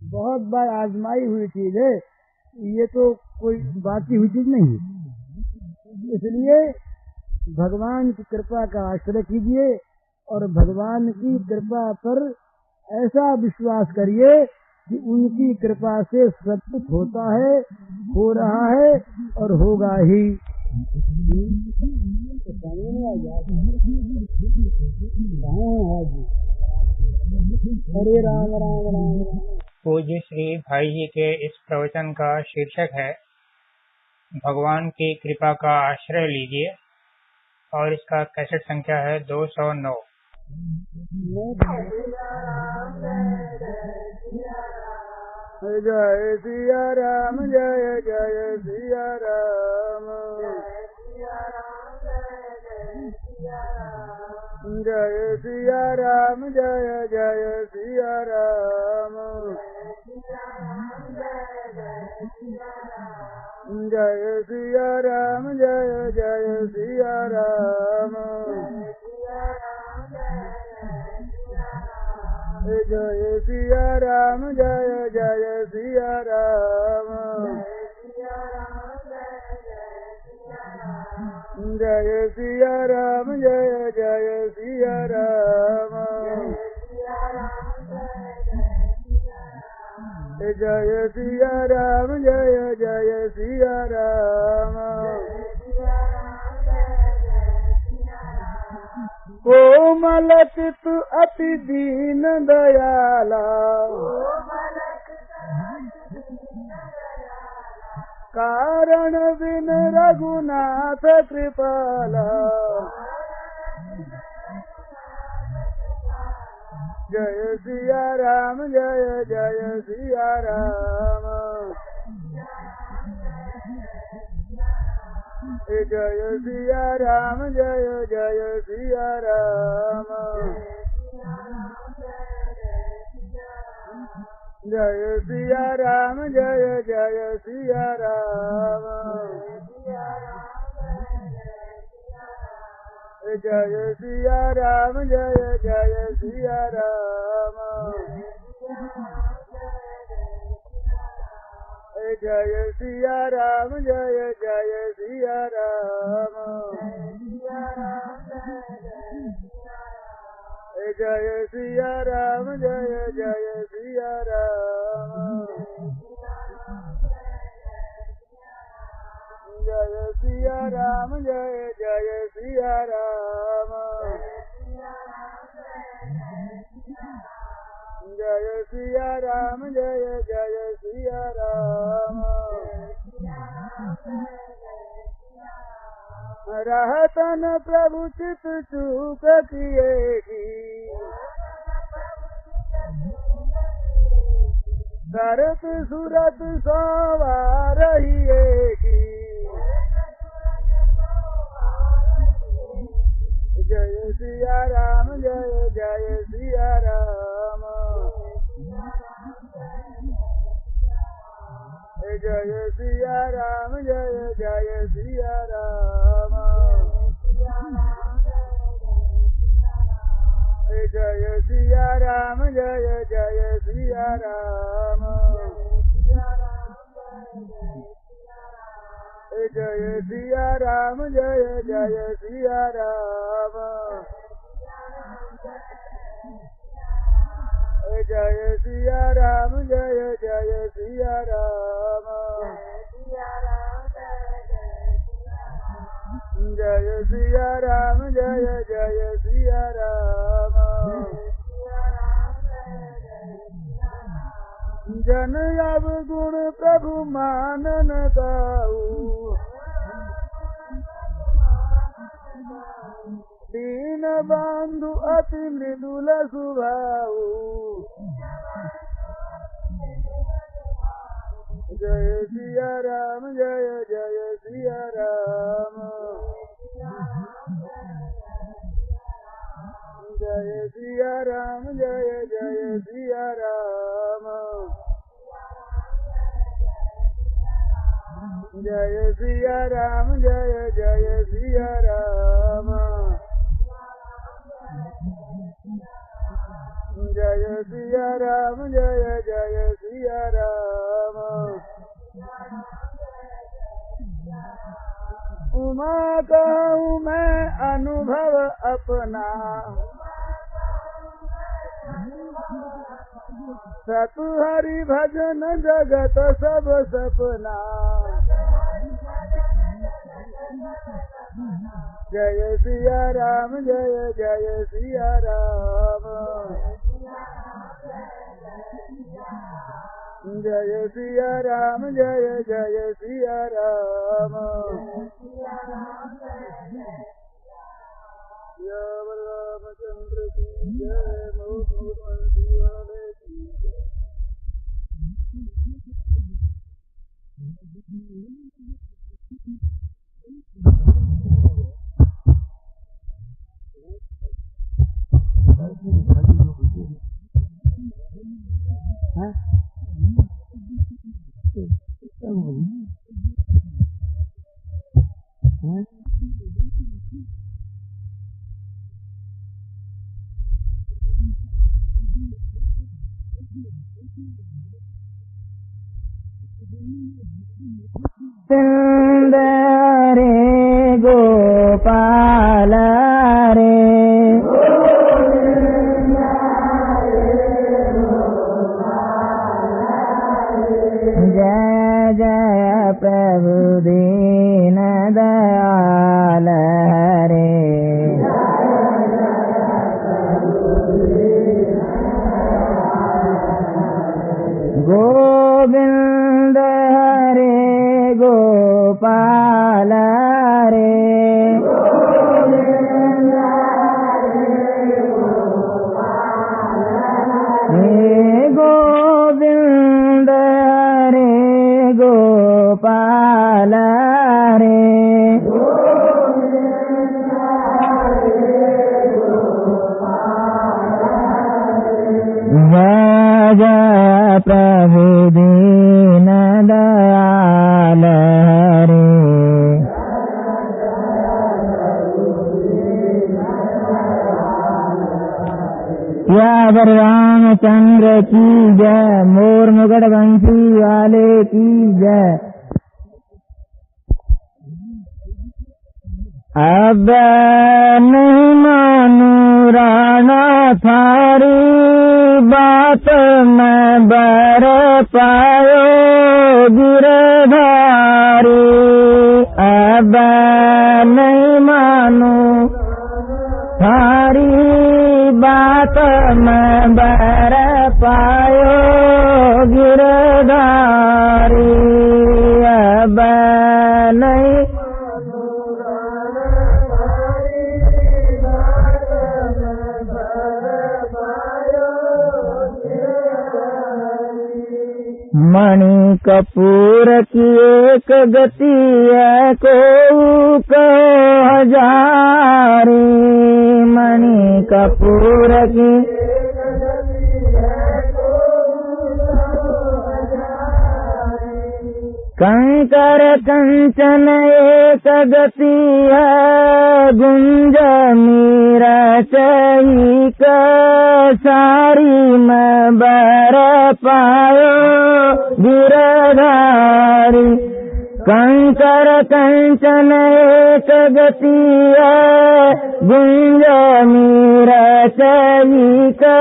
बहुत बार आजमाई हुई चीज है। ये तो कोई बाकी हुई चीज नहीं है। इसलिए भगवान की कृपा का आश्रय कीजिए और भगवान की कृपा पर ऐसा विश्वास करिए कि उनकी कृपा से सब कुछ होता है, हो रहा है और होगा ही। हरे राम राम राम राम। पूज्य श्री भाई जी के इस प्रवचन का शीर्षक है भगवान की कृपा का आश्रय लीजिए और इसका कैसेट संख्या है 209। जय सिया राम, जय जय सिया राम, जय सिया राम, जय जय सिया राम, जय सिया राम, जय जय सिया राम, जय सिया राम, जय जय सिया राम, जय सिया राम, जय जय सिया राम, जय सिया राम, जय जय सिया राम। कोमल चित अति दीन दयाला, कारण बिन रघुनाथ कृपाला, जय सिया राम, जय जय सिया राम, जय सिया राम, जय जय सिया राम, जय सिया राम, जय जय सिया राम, जय सिया राम, जय जय सिया राम, जय सिया राम, जय जय सिया राम, जय सिया राम, जय जय सिया राम, जय सिया राम, जय जय सिया राम, जय सिया राम, जय जय सिया राम। रहतन प्रभु चित चूक किए की, करत सुरत सवार रहिए की, जय सिया राम, जय जय सिया राम, जय सिया राम, जय जय सिया राम, जय सिया राम, जय जय सिया राम, जय सिया राम, जय जय सिया राम, जय सिया राम, जय जय सिया राम, जय सिया राम, जय जय सिया राम। जन अवगुण प्रभु मानन ताऊ, दीन बंधु अति मृदुल स्वभाव, जय सिया राम, जय जय सिया राम, जय सिया राम, जय जय सिया राम। जय सिया राम जय जय सिया राम जय सिया राम जय जय सिया राम उमा कहूँ मैं अनुभव अपना सतु हरि भजन जगत सब सपना जय सिया राम जय जय सिया राम जय सिया राम जय जय सिया राम रामचंद्र की जय मोहम्मद वाले की सुंदरे गोपाल रे जय जय प्रभु दीन दयाल रे गोविंद हरे गोपाल रे हे गोविंद हरे गोपाल रे जय जय प्रभु दीन दयाल रे यावर रामचंद्र की जय मोर मुगट बंसी वाले की जय अब नहीं मानू राणा थारी बात मैं बर पायो गिरधारी अब नहीं मानू थारी बात मैं बर पायो गिरधारी अब नहीं मणि कपूर की एक गति है को हजारी मणि कपूर की कंकर कंचन एक गति है गुंज मीरा चही का सारी में बर पायो गिरधारी कंकर कंचन एक गति है गुंज मीरा चही का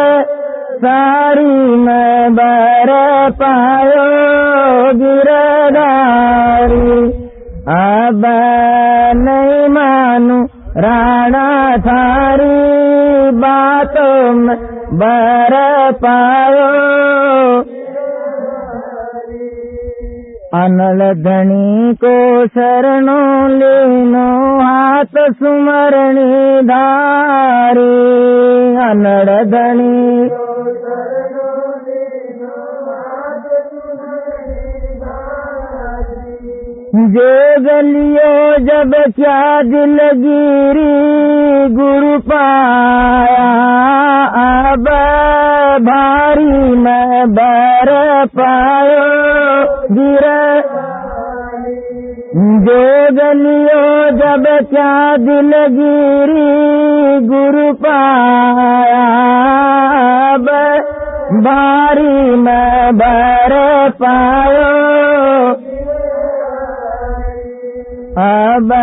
सारी में बर पायो गिरधारी अब नहीं मानू राणा थारी बातों में बर पायो अनल धनी को शरणों लेनो हाथ सुमरणी धारी अनल धनी जो गलियो जब क्या दिलगिरी गुरु पाया अब भारी में बर पायो गिर जोगलियो जब क्या दिलगिरी गुरु पाया भारी में भर पायो अब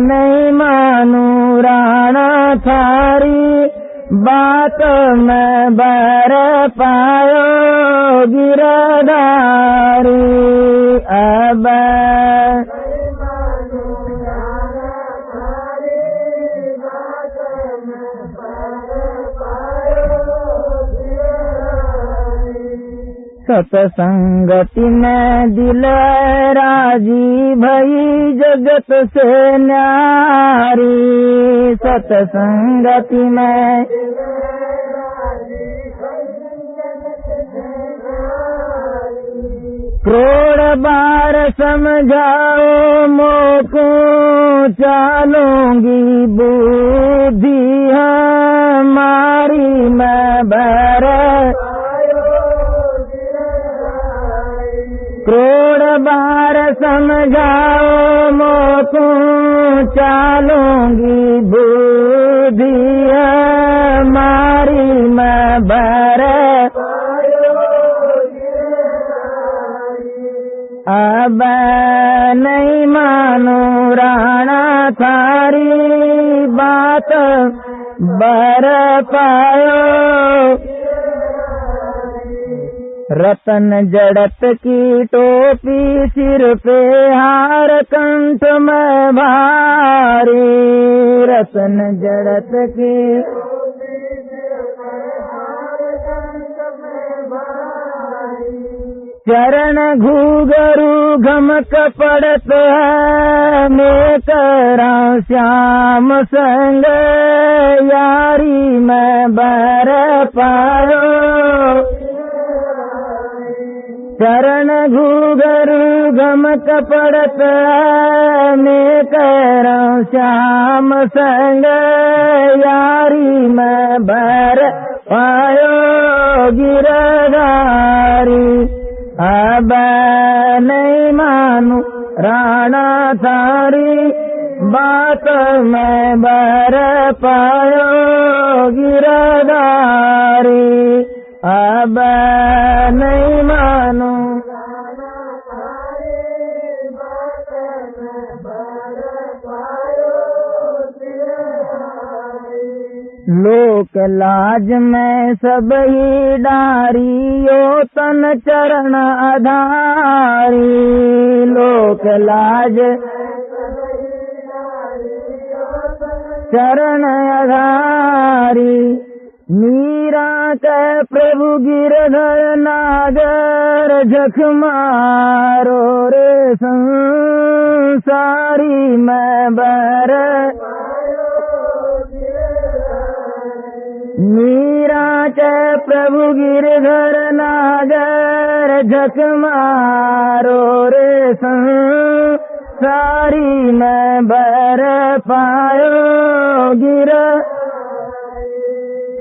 नहीं मानू राणा थारी बात में भर पायो गिरधारी अब सतसंगति में दिल राजी भई जगत से न्यारी सतसंगति में करोड़ बार समझाओ मोको चालूंगी बुद्धि हमारी मैं भर करोड़ बार समझाओ मोको चालूंगी बुद्धि हमारी मैं भर अब नहीं मानो राणा थारी बात बर पायो रतन जड़त की टोपी सिर पे हार कंठ में भारी रतन जड़त की चरण घूघरू घमक पड़त है मैं करा श्याम संग यारी में बर पायो चरण घूघरू घमक पड़त है मैं करा श्याम संग यारी में बर पायो गिरधारी अब नहीं मानू राणा थारी बात में बर पायो गिरधारी अब नहीं मानू लोक लाज में सब ही डारियो तन चरण आधारी लोक लाज चरण आधारी मीरा के प्रभु गिरधर नागर झक मारो रे संसारी में बर मीरा के प्रभु गिरधर नागर झक मारो रे संसारी में बर पायो गिर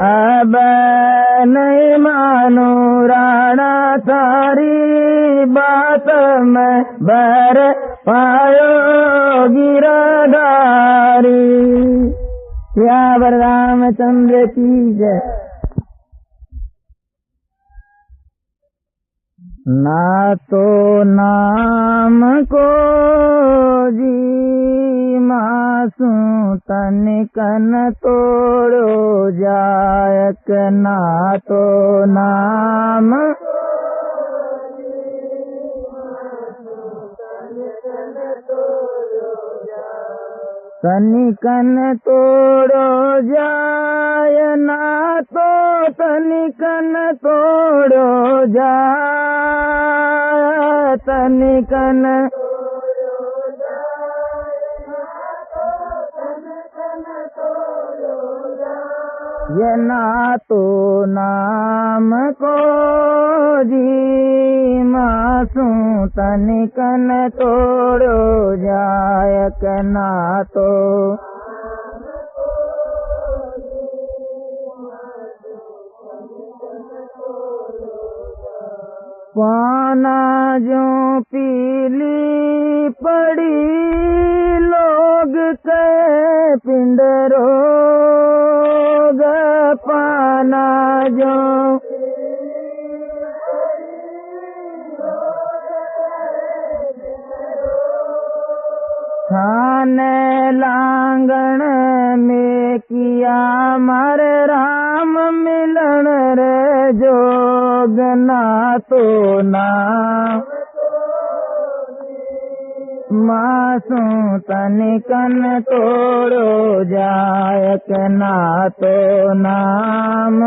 अब नहीं मानो राणा थारी बात में बर पायो गिरधारी या रामचंद्र की जय। ना तो नाम को जी मासू तनिकन तोड़ो जायक ना तो नाम तनिकन तोड़ो जाय ना तो तनिकन तोड़ो जाय तनिकन ये ना तो नाम को जी मासू तनिकन तोड़ो जायक ना तो पाना जो पीली पड़ी लोग के पिंड रोग पाना जो थाने लांगण में किया मर राम मिलन रे जोग ना तो ना मासू तनिकन तोड़ो जायक ना तो नाम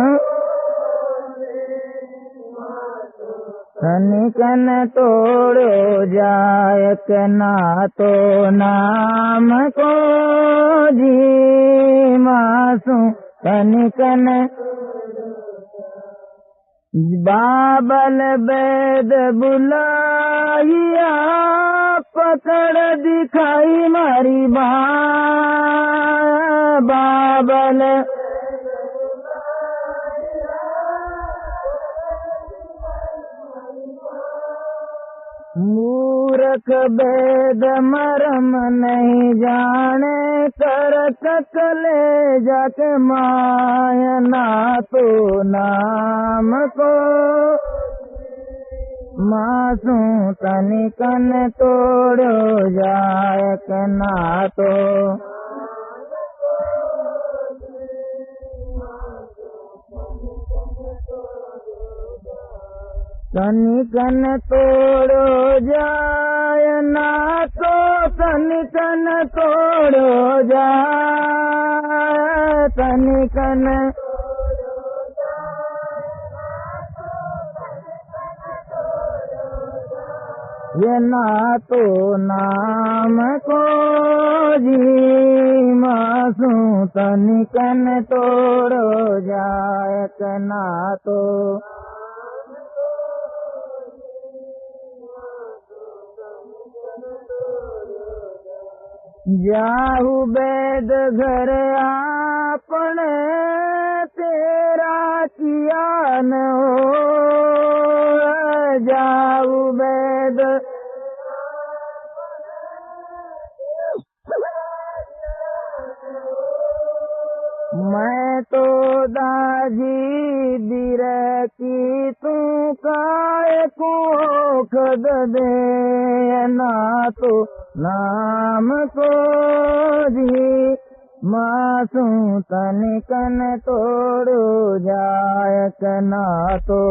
तनिकन तोड़ो जायक ना तो नाम को जी मासू तनिकन बाबल वेद बुलाइया पकड़ दिखाई मारी बाबल मूर्ख वेद मरम नहीं जाने कर कले जाके माया ना तो नाम को मासू तनिकन तोड़ो जायक ना तो तनिकन तोड़ो जाय ना तो तनिकन तोड़ो जाय तनिकन ये ना तो नाम को जी मासू तनिकन तोड़ो जायक ना तो जाहु वेद घर आपने तेरा किया न हो जाहु वेद मैं तो दाजी बिर की तू काय को खद दे ना तो नाम को जी मासू तनिकन तोड़ो जायक ना तो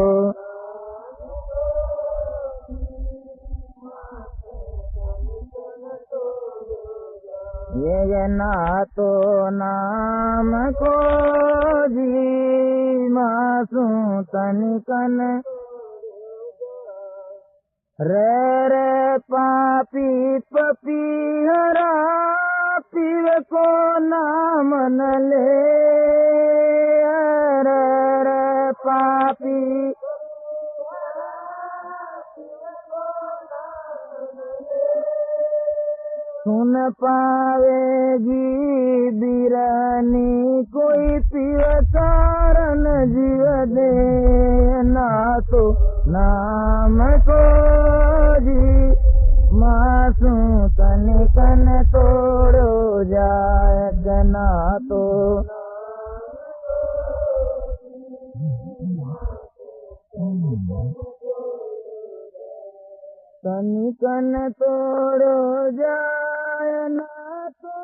ये ना तो नाम को जी मासू तनिकन रे पापी पपीहरा पीव को नाम न ले रे पापी सुन पावेगी बिरानी कोई पीव कारण जीव दे ना तो नाम को जी मासू तनिकन तोड़ो जायक ना तो तनिकन तोड़ो जाय ना तो